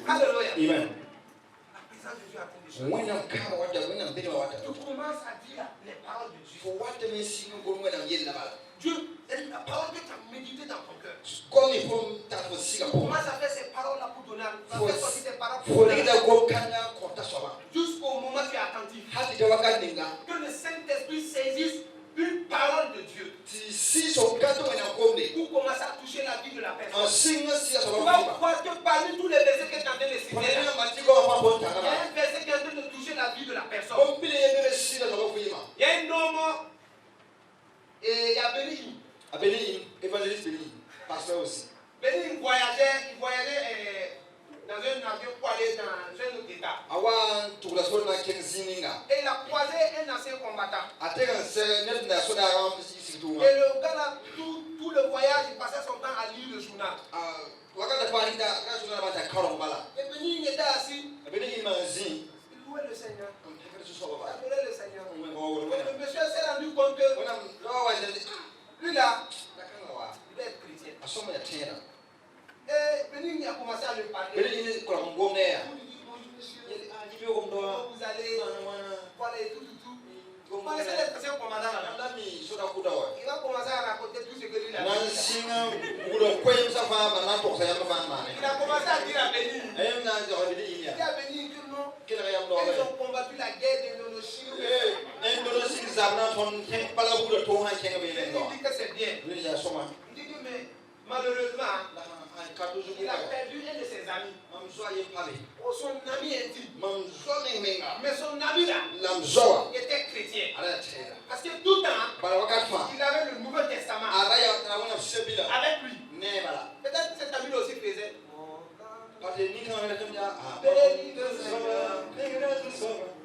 Alléluia. Amen. La présence de Dieu a fait des choses. Tu commences à dire les paroles de Dieu. Dieu, la parole que tu as médité dans ton cœur. Tu commences à faire ces paroles-là pour donner à faire sortir ces paroles pour donner jusqu'au moment où tu es attentif. Que le Saint-Esprit saisisse une parole de Dieu pour commencer à toucher la vie de la personne. Tu vas voir que parmi tous les versets que tu es en train de citer, il y a un verset qui est en train de toucher la vie de la personne. Il y a un homme et il y a Béni. Béni, il voyageait dans un avion pour aller dans un autre état. Et il a croisé un ancien combattant. Et le gars là, tout le voyage, il passait son temps à lire le journal. Et Béni, il était assis. Il louait le Seigneur. Il adorait le Seigneur. Et le monsieur s'est rendu compte que lui là, il doit être chrétien. Et Béni a commencé à lui parler. Il lui dit bonjour monsieur, vous allez, voilà et tout. Vous connaissez l'expression commandant là? Il va commencer à raconter tout ce que lui a dit. Il a commencé à dire à Béni. Il dit à Béni que non, ils ont combattu la guerre d'Indochine. Il dit que c'est bien. Il dit que mais malheureusement, il a perdu un de ses amis. Son ami intime. Mais son ami là était chrétien. Parce que tout le temps, il avait le Nouveau Testament avec lui. Peut-être que cet ami là aussi faisait. Il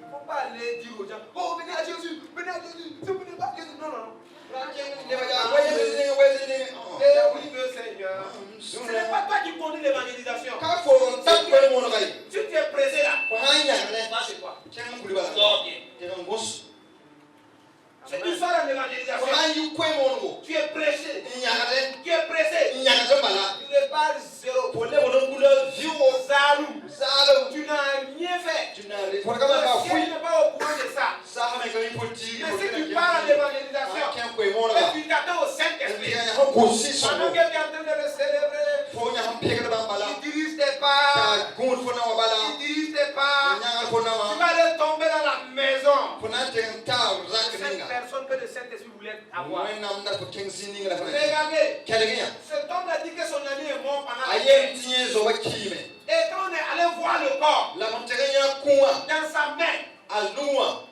ne faut pas aller dire aux gens, oh venez à Jésus, si vous venez pas à Jésus. Non. Oui, le Seigneur. Ce n'est pas toi qui conduis l'évangélisation. Si tu es pressé là, va chez toi. Dors bien. Si tu sors en évangélisation, tu es pressé. Tu es pressé. Tu ne parles zéro. Tu n'as rien fait. Le ciel n'est pas au courant de ça. Mais si tu parles en évangélisation, et tu t'attends au Saint-Esprit, pendant que tu es en train de le célébrer, il dirige tes pas. Il dirige tes pas. Tu vas aller tomber dans la maison. Cette personne que le Saint-Esprit voulait avoir. Regardez, cet homme a dit que son ami est mort pendant la guerre. Et quand on est allé voir le corps, dans sa main,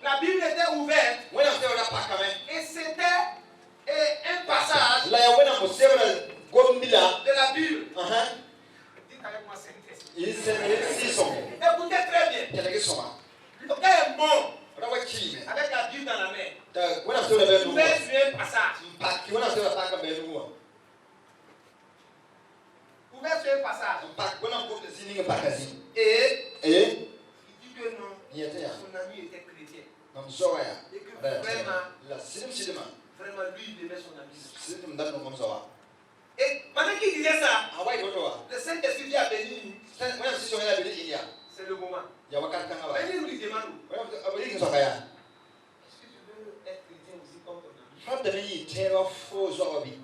la Bible était ouverte. Et c'était Dites avec moi Saint-Esprit. Il s'est son. Écoutez très bien. Quel est son? Le gars est bon. Avec la Bible dans la main. When I'm still a bad Vous pouvez suivre un passage. when I'm still a pack of bad Vous pouvez suivre un passage. when I'm going to see a magazine. Et Eh? il dit que non, Il était là. son ami était chrétien. I'm sorry. Et que vraiment, La cinéma. vraiment lui, il aimait son ami. Cinéma d'un comme ça. Et pendant qu'il disait ça, Ah ouais, voilà. le Saint-Esprit a béni. When I'm still a bit in here. C'est le moment. Il y a un canard. Mais il lui demande où? When I'm going to Est-ce que tu veux être chrétien aussi comme ton ami? How do you tell of four zombie?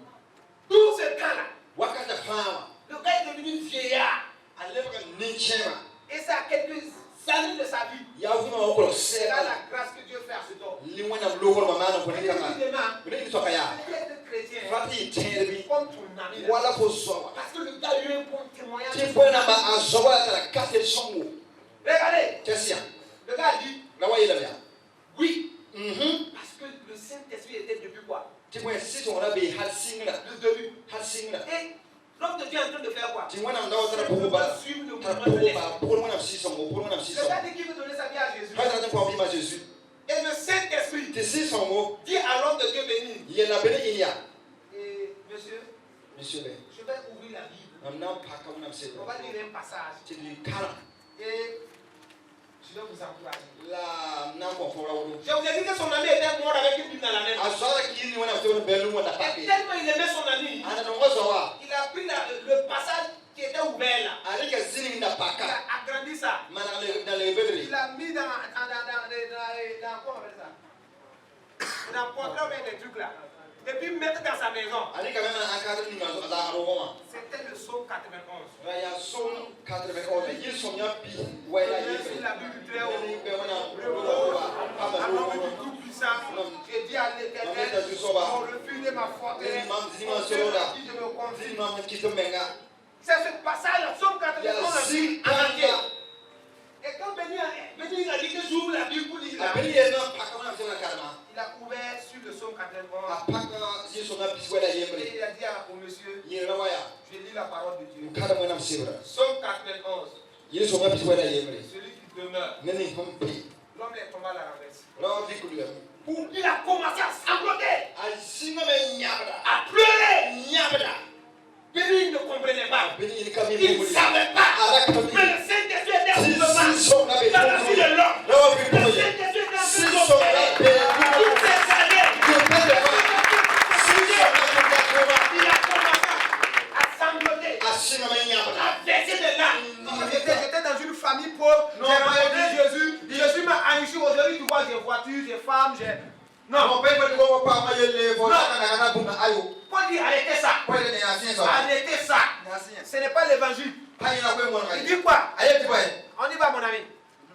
Tout ce temps-là, What kind of farm? le gars est devenu vieillard. I live in nature. Et ça a quelques années de sa vie. Yahoo, C'est là la grâce que Dieu fait à cet homme. Liwan of lower mamma for Et the il lui camera. demande, We need to talk about. tu veux être chrétien What do you tell me? comme ton ami. là. Wala for so. Parce que le gars a eu un bon témoignage. Tipo na ma azoa la café songo. Regardez, Kesia. le gars a dit Na wa yele bia. oui. Mhm. Parce que le Saint-Esprit était depuis quoi? Tipo si on a be had singla. Le début. Had singla. Et l'homme de Dieu est en train de faire quoi? Ti wana ndo tara Il pour veut ba. suivre le Tara mouvement de pour l'Esprit. ba. Pour wana si songo, pour wana si Le songo. gars dit qu'il veut donner sa vie à Jésus. Pas dans pour ma Jésus. Et le Saint-Esprit Ti si songo. dit à l'homme de Dieu béni. Yela bele inya. Et monsieur, Monsieur be. je vais ouvrir la Bible. Am na paka wana se. On va lire un passage. Ti di kala. Et je vais vous encourager. La na ko fora wo. Je vous ai dit que son ami était mort avec une Bible dans la main. Azoa ki ni wana to belu wana Et pake. tellement il aimait son ami, Ana no ngozoa. il a pris le passage qui était ouvert là. Ali ka zini na Il paka. a agrandi ça. Mana dans les bedri. Il a mis dans comment on appelle ça? Dans portrait avec des trucs là. Et puis mettre dans sa maison. Ali ka même en cadre ni ngazo za ro. C'était le psaume 91. Ya son 91 il son ya bi wala Je suis yefe. la Bible très haut. Be wana À l'homme du Tout-Puissant, j'ai dit à l'Éternel, mon refuge et ma forteresse, mon Dieu à qui je me confie. Zima kito menga. C'est ce passage, le psaume 91, on a dit en entier. Et quand Béni a dit que j'ouvre la Bible pour lire la Bible, Abeli ena paka wana tena karma. il a ouvert sur le psaume 91 Apaka si son na biswala et yemre. il a dit au monsieur, Yera waya. je lis la parole de Dieu. Kada mwana msibra. Psaume 91, Yera son na biswala yemre. celui qui demeure, Nani hompi. l'homme est tombé à la renverse. Lo dikulu. Il a commencé à sangloter, Asinga me nyabra. à pleurer. Nyabra. Béni ne comprenait pas. Beni ni kami Il ne bumuli. savait pas. Mais le Saint-Esprit était au devant. son na be. Dans la vie de l'homme. Lo Le bi boye. Saint-Esprit était en Si train son na d'opérer. be. Toutes ces années, Je peux le voir. Si son na il a commencé à sangloter, Asinga me nyabra. à verser des larmes. J'étais dans une famille pauvre. Non, J'ai pas rencontré Jésus. Jésus m'a enrichi. Aujourd'hui, tu vois, j'ai voiture, j'ai femme, j'ai... Non. Mon père me dit qu'on va pas manger fo na na bunga ayo. Paul dit arrêtez ça. Kwa ile ni asin so. Arrêtez ça. Ce n'est pas l'évangile. Hayi na kwe mwana. Il dit quoi? Aye ti boye. On y va, mon ami.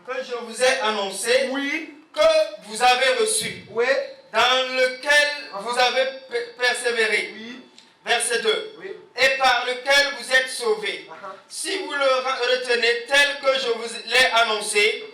Que je vous ai annoncé, Oui. que vous avez reçu, Oui. dans lequel vous avez persévéré. Oui. Verset 2. Oui. Et par lequel vous êtes sauvés. Si vous le retenez tel que je vous l'ai annoncé,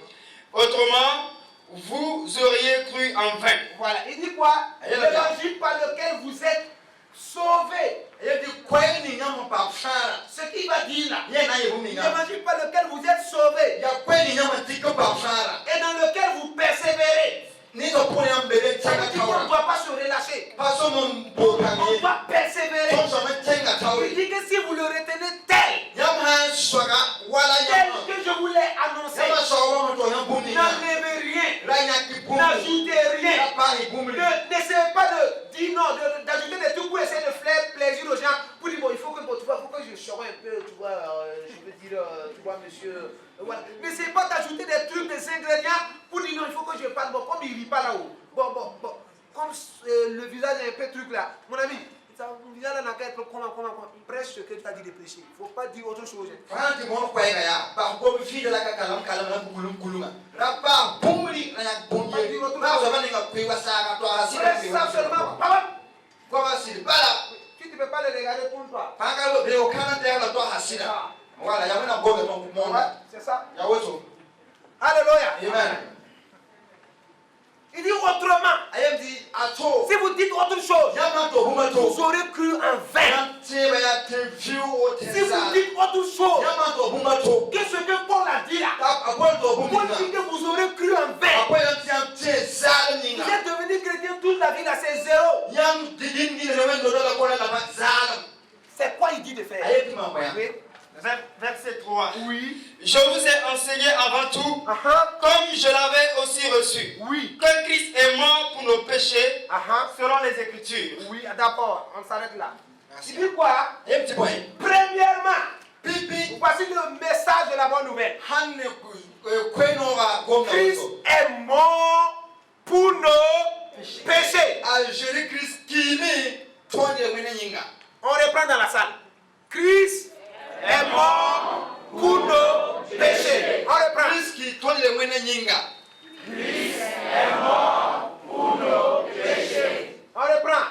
autrement, vous auriez cru en vain. Voilà. Il dit quoi? L'évangile par lequel vous êtes sauvés. Aye ti kwa ni nyama pa fara. Ce qu'il va dire là. Ye na ye bumi na. L'évangile par lequel vous êtes sauvés. Ya kwa ni nyama tiko pa fara. Et dans lequel vous persévérez. Ni to pone am bebe Ça veut tanga dire qu'on ne tawa. doit pas se relâcher. Paso mon bokami. On doit persévérer. Ton so me tenga Il tawi. dit que si vous le retenez tel Yama swaga wala que yama. je vous l'ai annoncé, Yama so wa mo to yan bumi na. n'enlevez rien, Ranya ki bumi. n'ajoutez rien. Ya pa hi bumi. N'essayez pas de dire non, d'ajouter des trucs pour essayer de faire plaisir aux gens. Pour dire, bon, il faut que, bon, tu vois, faut que je sors un peu, tu vois, je veux dire, tu vois, monsieur. Voilà. N'essayez pas d'ajouter des trucs, des ingrédients pour dire non, il faut que je parle. Bon, comme il rit pas là-haut. Bon. Comme le visage est un peu truc là. Mon ami, le visage là n'a qu'à être comment. Prêche ce que tu as dit de prêcher. Il ne faut pas dire autre chose. Franti mo kwa ya. Ba ko fi de la ka kalam na kulum. Rapa bumuli na ya bunye. Ba so ba ni ka kwe wa sa ka to asi. Prêche ça seulement. Papa. Kwa ba si bala. Tu ne peux pas le regarder pour toi. Pa ka lo be o kana te la to hasina. Wala ya mena go be mo monda. C'est ça. Ya woto. Alléluia. Amen. Il dit autrement. Ayem di ato. Si vous dites autre chose, Ya ma to huma to. vous aurez cru en vain. Ti Si vous dites autre chose que ce que Paul a dit là, Paul dit que vous aurez cru en vain. Vous êtes devenu chrétien toute la vie là, c'est zéro. C'est quoi il dit de faire? Oui. Verset 3. Oui. Je vous ai enseigné avant tout, comme je l'avais aussi reçu, Oui. que Christ est mort pour nos péchés, selon les Écritures. Oui, d'abord, on s'arrête là. Il dit quoi? Premièrement, voici le message de la bonne nouvelle. Christ est mort pour nos péchés. On reprend dans la salle. Christ est mort pour nos péchés. On reprend. Christ est mort pour nos péchés. On reprend.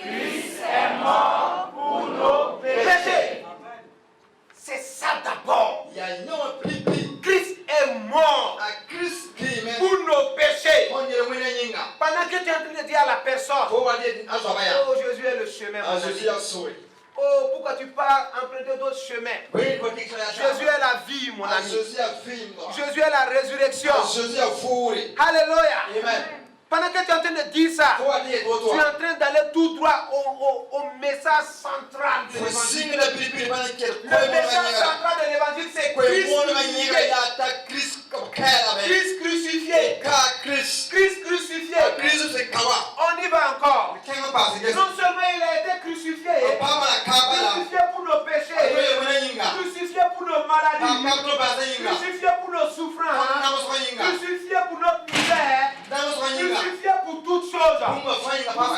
Christ est mort pour nos péchés. C'est ça d'abord. Christ est mort pour nos péchés. Pendant que tu es en train de dire à la personne, oh Jésus est le chemin. Oh, pourquoi tu pars emprunter d'autres chemins? Jésus est la vie, mon ami. Jésus est la résurrection. Alléluia. Pendant que tu es en train de dire ça, tu es en train d'aller tout droit au message central de l'évangile. Le message central de l'évangile, c'est Christ crucifié. Christ crucifié. On y va encore. Non seulement il a été crucifié, crucifié pour nos péchés, crucifié pour nos maladies, crucifié pour nos souffrances, crucifié pour notre misère, crucifié pour toutes choses.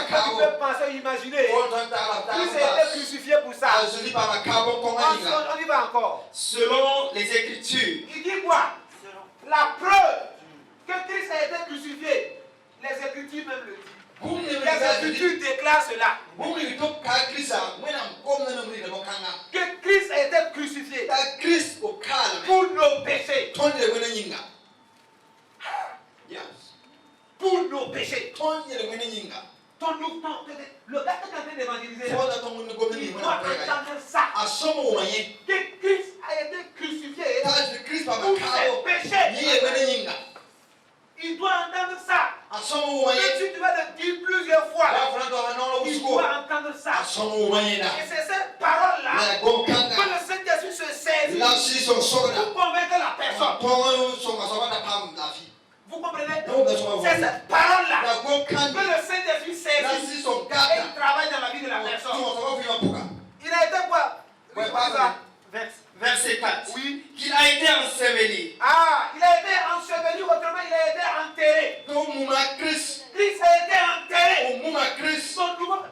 Tu peux penser, imaginer. Christ a été crucifié pour ça. On y va encore. Selon les Écritures. Il dit quoi? La preuve que Christ a été crucifié. Les Écritures même le disent. Les Écritures déclarent cela. Que Christ a été crucifié pour nos péchés. Pour nos péchés. Le gars qui est en train d'évangéliser, il doit entendre ça. Que Christ a été crucifié pour ses péchés. Il doit entendre ça. Et si tu vas le dire plusieurs fois, il doit entendre ça. Et c'est cette parole-là que le Saint-Esprit se saisit pour convaincre la personne. Vous comprenez? C'est cette parole-là que le Saint-Esprit saisit et il travaille dans la vie de la personne. Il a été quoi? Verset 4. Oui. Qu'il a été enseveli. Ah, il a été enseveli, autrement il a été enterré. Christ a été enterré.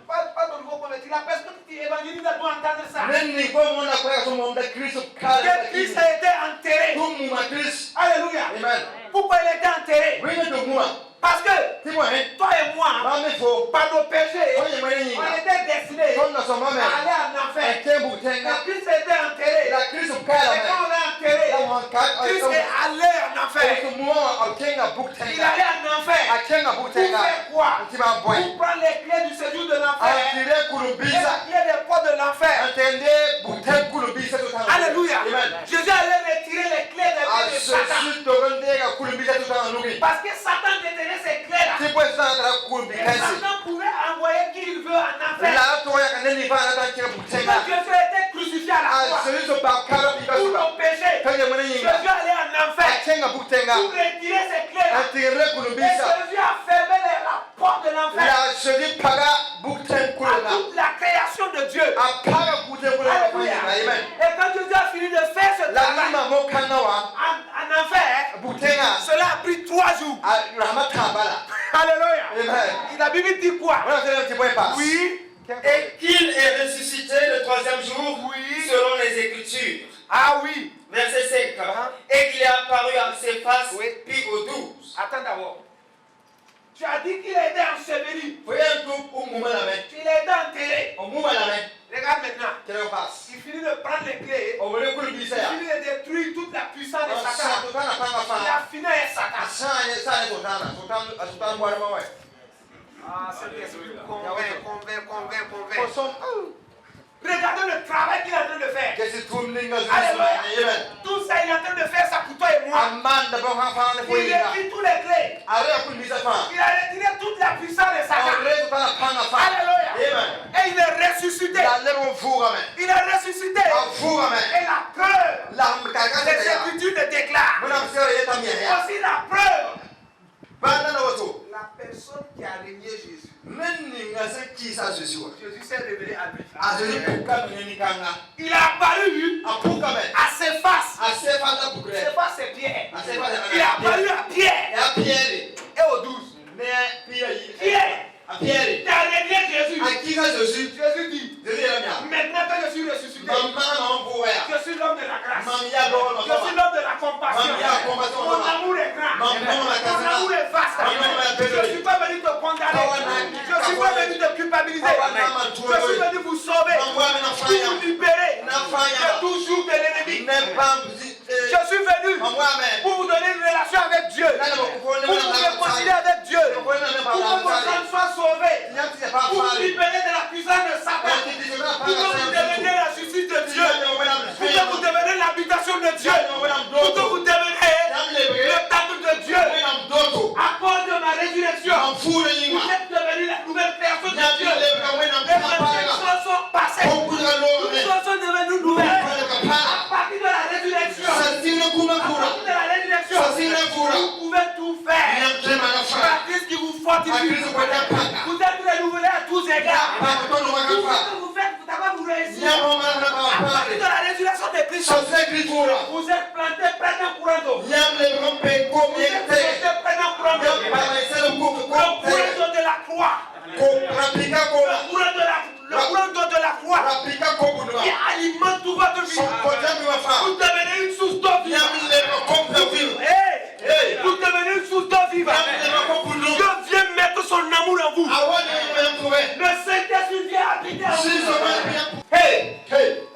Pas ton nouveau converti. La personne qui évangélise doit entendre ça. Que Christ a été enterré. Alléluia. Pourquoi il a été enterré? Parce que toi et moi, par nos péchés, on était destinés à aller en enfer. Et Christ a été enterré. Et quand on l'a enterré, Christ est allé en enfer. Il est allé en enfer. Pour faire quoi? Pour prendre les clés du séjour de l'enfer et les clés des portes de l'enfer. Alléluia. Jésus allait retirer les clés de Satan. Parce que Satan détenait ces clés-là. Et Satan pouvait envoyer qui il veut en enfer. Mais Jésus a été crucifié à la croix pour nos péchés. Jésus allait en enfer pour retirer ces clés-là. Et Jésus a fermé la porte de l'enfer à toute la création de Dieu. Alléluia. Et quand Jésus a fini de faire ce travail en enfer, cela a pris 3 jours. Alléluia. La Bible dit quoi? Oui. Et qu'il est ressuscité le 3e jour, selon les Écritures. Ah oui. Verset 5. Et qu'il est apparu à ses faces, puis aux 12. Attends d'abord. Tu as dit qu'il a été enseveli. Il a été enterré. Regarde maintenant. Il finit de prendre les clés. Il finit de détruire toute la puissance de Satan. Il a fini avec Satan. Ah, Saint-Esprit, convainc. Regardez le travail qu'il est en train de faire. Alléluia. Tout ça, il est en train de faire ça pour toi et moi. Il a pris tous les clés. Il a retiré toute la puissance de Satan. Alléluia. Et il est ressuscité. Il est ressuscité. Et la preuve, les Écritures le déclarent. Aussi la preuve. La personne qui a régné Jésus. Jésus s'est révélé à lui. Il a apparu à ses faces. Ses faces, c'est Pierre. Il a apparu à Pierre et aux 12. Pierre, tu as régné Jésus. Jésus dit, maintenant que je suis ressuscité, je suis l'homme de la grâce. Je suis l'homme de la compassion. Mon amour est grand. Mon amour est vaste. Je ne suis pas venu te condamner. Je ne suis pas venu te culpabiliser. Je suis venu vous sauver, pour vous libérer de tout joug de l'ennemi. Je suis venu pour vous donner une relation avec Dieu, pour vous réconcilier avec Dieu, pour que vos âmes soient sauvées, pour vous libérer de la puissance de Satan, pour que vous deveniez la justice de Dieu, pour que vous deveniez l'habitation de Dieu, pour que vous deveniez le temple de Dieu. À cause de ma résurrection, vous êtes devenus la nouvelle personne de Dieu. Les choses sont passées, toutes choses sont devenues nouvelles. À partir de la résurrection, vous pouvez tout faire. La Christ qui vous fortifie. Vous êtes renouvelés à tous égards. Tout ce que vous faites, vous n'avez pas vous réussir. À partir de la résurrection de Christ, vous êtes plantés près d'un courant d'eau. Vous êtes plantés près d'un courant d'eau. Le courant d'eau de la croix. Le courant d'eau de la croix qui alimente tout votre vie. Vous devenez une source d'eau vivante. Vous devenez une source d'eau vivante. Dieu vient mettre son amour en vous. Le Saint-Esprit vient habiter en vous. Hey,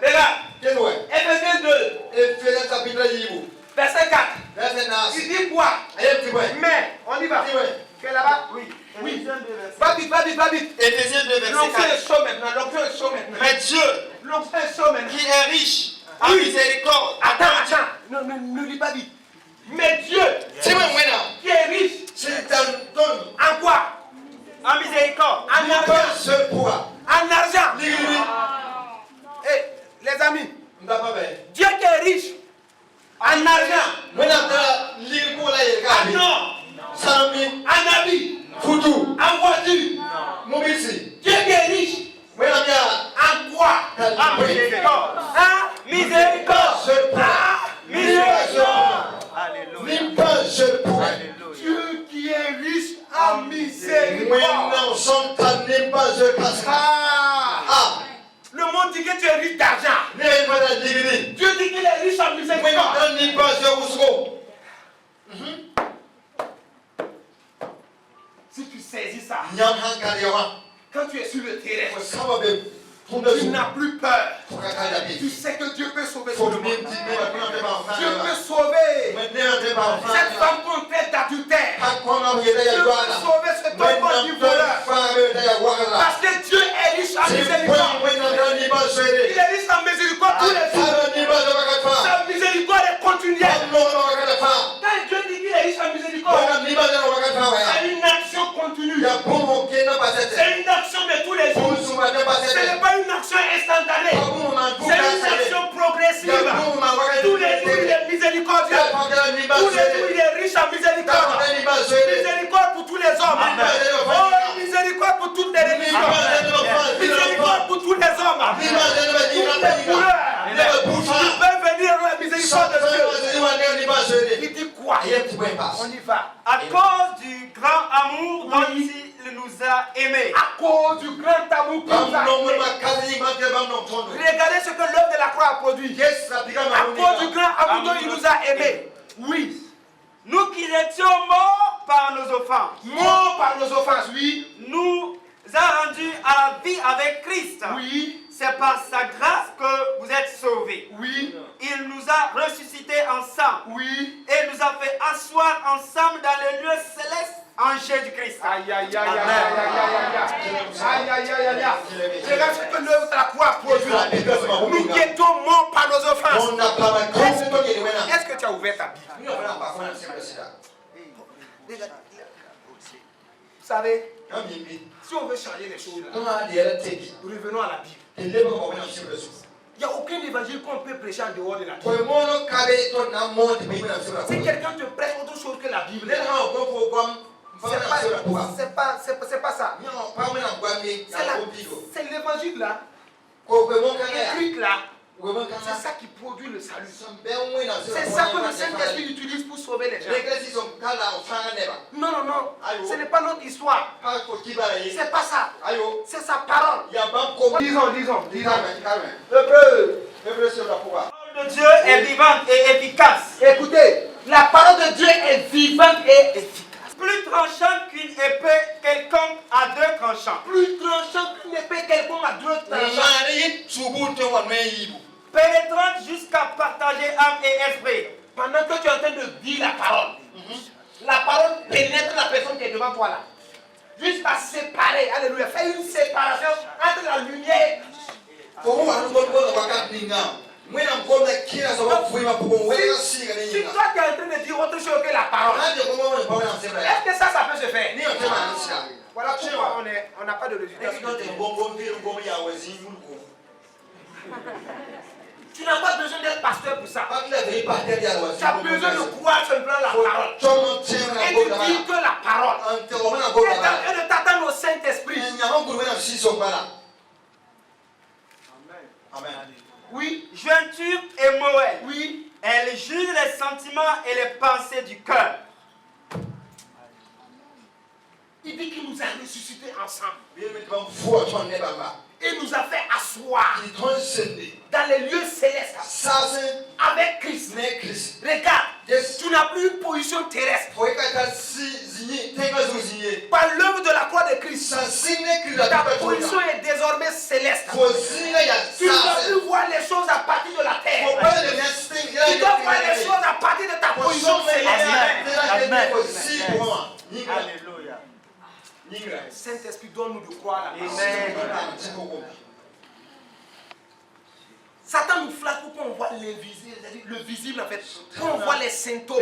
regarde. Éphésiens 2. Verset 4. Il dit quoi? Mais, on y va. Tu es là-bas? Oui. Va vite. Éphésiens 2, verset 4. L'onction est chaud maintenant. Mais Dieu, L'onction est chaud maintenant. qui est riche en miséricorde. Attends. Ne lis pas vite. Mais Dieu, qui est riche, en quoi? En miséricorde. En argent. Hey, les amis, Dieu qui est riche en argent, en or, en habits, en voiture. Dieu qui est riche en quoi? En miséricorde. En miséricorde. Dieu qui est riche en miséricorde. Le monde dit que tu es riche d'argent. Dieu dit qu'il est riche en miséricorde. Si tu saisis ça, quand tu es sur le terrain, tu n'as plus peur. Tu sais que Dieu peut sauver tout le monde. Dieu peut sauver cette femme contrainte d'adultère. Dieu peut sauver cet homme du voleur. Parce que Dieu est riche en miséricorde. Il est riche en miséricorde tous les jours. Sa miséricorde est continuelle. Quand Dieu dit qu'il est riche en miséricorde, c'est une action continue. C'est une action de tous les jours. Ce n'est pas une action instantanée. C'est une action progressive. Tous les jours, il est miséricordieux. Tous les jours, il est riche en miséricorde. Miséricorde pour tous les hommes. Oh, miséricorde pour toutes les religions. Miséricorde pour tous les hommes. Toutes les couleurs. Ils peuvent venir à la miséricorde de Dieu. Il dit quoi? On y va. À cause du grand amour dont il nous a aimés. À cause du grand amour qu'il nous a aimés. Regardez ce que l'œuvre de la croix a produit. À cause du grand amour dont il nous a aimés. Oui. Nous qui étions morts par nos offenses. Morts par nos offenses, oui. Nous a rendus à la vie avec Christ. Oui. C'est par sa grâce que vous êtes sauvés. Oui. Il nous a ressuscités ensemble. Oui. Et nous a fait asseoir ensemble dans les lieux célestes en Jésus-Christ. Aïe. Regarde ce que l'œuvre de la croix a produit. Nous qui étions morts par nos offenses. Est-ce que tu as ouvert ta Bible? Vous savez, si on veut changer les choses, revenons à la Bible. Il n'y a aucun évangile qu'on peut prêcher en dehors de la Bible. Si quelqu'un te prêche autre chose que la Bible, c'est pas ça. C'est l'évangile là, écrit là. C'est ça qui produit le salut. C'est ça que le Saint-Esprit utilise pour sauver les gens. Non, non, non. Ce n'est pas notre histoire. C'est pas ça. C'est sa parole. Disons. La parole de Dieu est vivante et efficace. Écoutez, la parole de Dieu est vivante et efficace. Plus tranchante qu'une épée quelconque à deux tranchants. Plus tranchante qu'une épée quelconque à deux tranchants. Pénétrante jusqu'à partager âme et esprit. Pendant que tu es en train de dire la parole pénètre la personne qui est devant toi là. Jusqu'à séparer, alléluia, faire une séparation entre la lumière. Si toi tu es en train de dire autre chose que la parole, est-ce que ça peut se faire? Voilà pourquoi on n'a pas de résultat. Tu n'as pas besoin d'être pasteur pour ça. Tu as besoin de croire simplement la parole. Et de dire que la parole. Et de t'attendre au Saint-Esprit. Amen. Oui. Jointure et Moël. Oui. Elle juge les sentiments et les pensées du cœur. Il dit qu'il nous a ressuscités ensemble. Et nous a fait asseoir dans les lieux célestes avec Christ. Regarde, tu n'as plus une position terrestre. Par l'œuvre de la croix de Christ, ta position est désormais céleste. Tu ne dois plus voir les choses à partir de la terre. Tu dois voir les choses à partir de ta position céleste. Alléluia. Saint-Esprit, donne-nous de croire la parole. Amen. Satan nous flatte pour qu'on voit l'invisible, le visible en fait, qu'on voit les symptômes,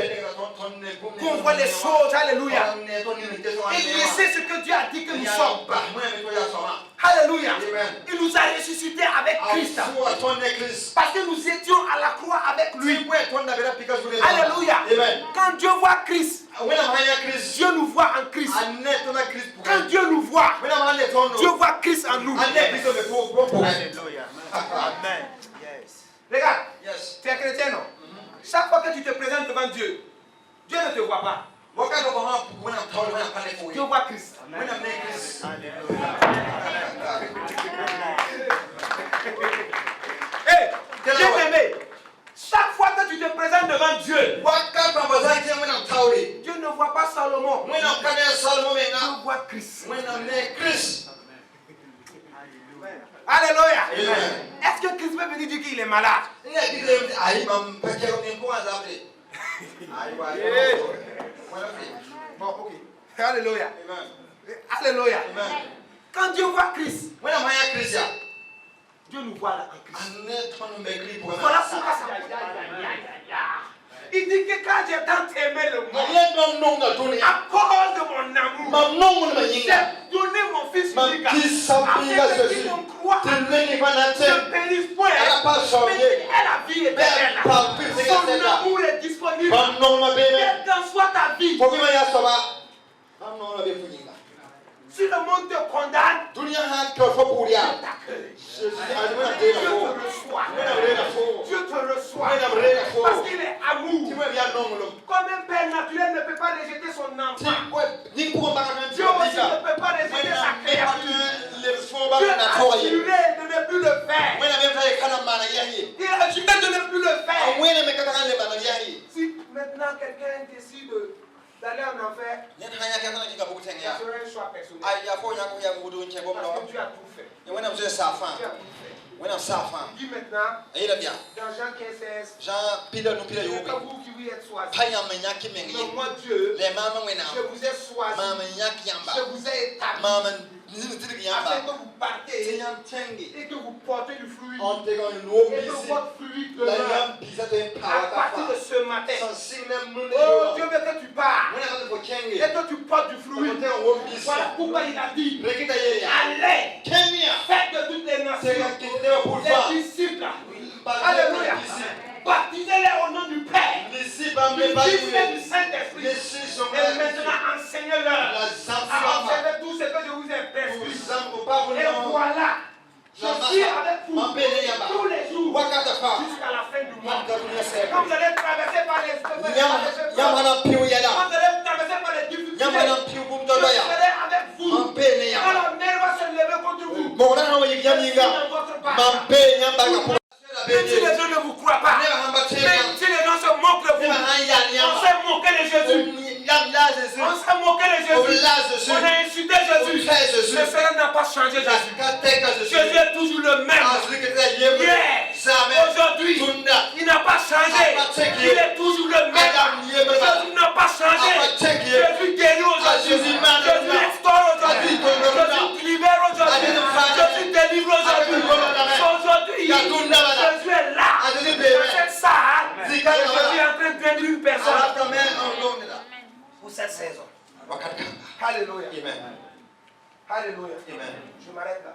qu'on voit les choses, alléluia. Et laisser ce que Dieu a dit que nous sommes. Alléluia. Il nous a ressuscités avec Christ. Parce que nous étions à la croix avec lui. Alléluia. Quand Dieu voit Christ, Dieu nous voit en Christ. Quand Dieu nous voit, Dieu voit Christ en nous. Alléluia. Amen. Regarde, tu es chrétien, non? Chaque fois que tu te présentes devant Dieu, Dieu ne te voit pas. Dieu voit Christ. Hey, bien-aimé, chaque fois que tu te présentes devant Dieu, Dieu ne voit pas Salomon. Dieu voit Christ. Alléluia. Est-ce que Christ peut venir dire qu'il est malade? Bon, ok. Alléluia. Alléluia. Quand Dieu voit Christ, Dieu nous voit là en Christ. Voilà pourquoi ça. Il dit que quand j'ai tant aimé le monde, à cause de mon amour, j'ai donné mon fils unique afin que qui me croit ne périsse point, mais qu'il ait la vie éternelle. Son amour est disponible. Quelle qu'en soit ta vie, si le monde te condamne, Dieu te reçoit. Parce qu'il est amour. Comme un père naturel ne peut pas rejeter son enfant, Dieu aussi ne peut pas rejeter sa créature. Dieu a juré de ne plus le faire. Il a juré de ne plus le faire. Si maintenant quelqu'un décide d'aller en enfer, ça serait un choix personnel. Parce que Dieu a tout fait. Dieu a tout fait. Il dit maintenant, dans Jean 15, c'est pas vous qui vous êtes choisis. Mais moi Dieu, je vous ai choisi. Je vous ai établi. afin que vous partez et que vous portez du fruit. Et que votre fruit demeure. À partir de ce matin, oh Dieu veut que tu pars et que tu portes du fruit. Voilà pourquoi il a dit, allez, faites de toutes les nations les disciples. Alléluia. Baptisez-les au nom du Père, du Fils et du Saint-Esprit. Et maintenant, enseignez-leur à observer tout ce que je vous ai prescrit. Et voilà, je suis avec vous tous les jours jusqu'à la fin du mois. Quand vous allez traverser par les quand vous allez traverser par les difficultés, je serai avec vous. Quand la mer va se lever contre vous, je suis dans votre part. Même si les gens ne vous croient pas, même si les gens se moquent de vous, on s'est moqué de Jésus. On s'est moqué de Jésus. On a insulté Jésus. Mais cela n'a pas changé Jésus. Jésus est toujours le même. Hier, aujourd'hui, il n'a pas changé. Il est toujours le même. Jésus n'a pas changé. Jésus guérit aujourd'hui. Jésus restaure aujourd'hui. Jésus libère aujourd'hui. Jésus délivre aujourd'hui. Aujourd'hui, Jésus est là. Dans cette salle, Jésus est en train de guérir une personne. Pour cette saison. Alléluia. Amen. Alléluia. Amen. Je m'arrête là.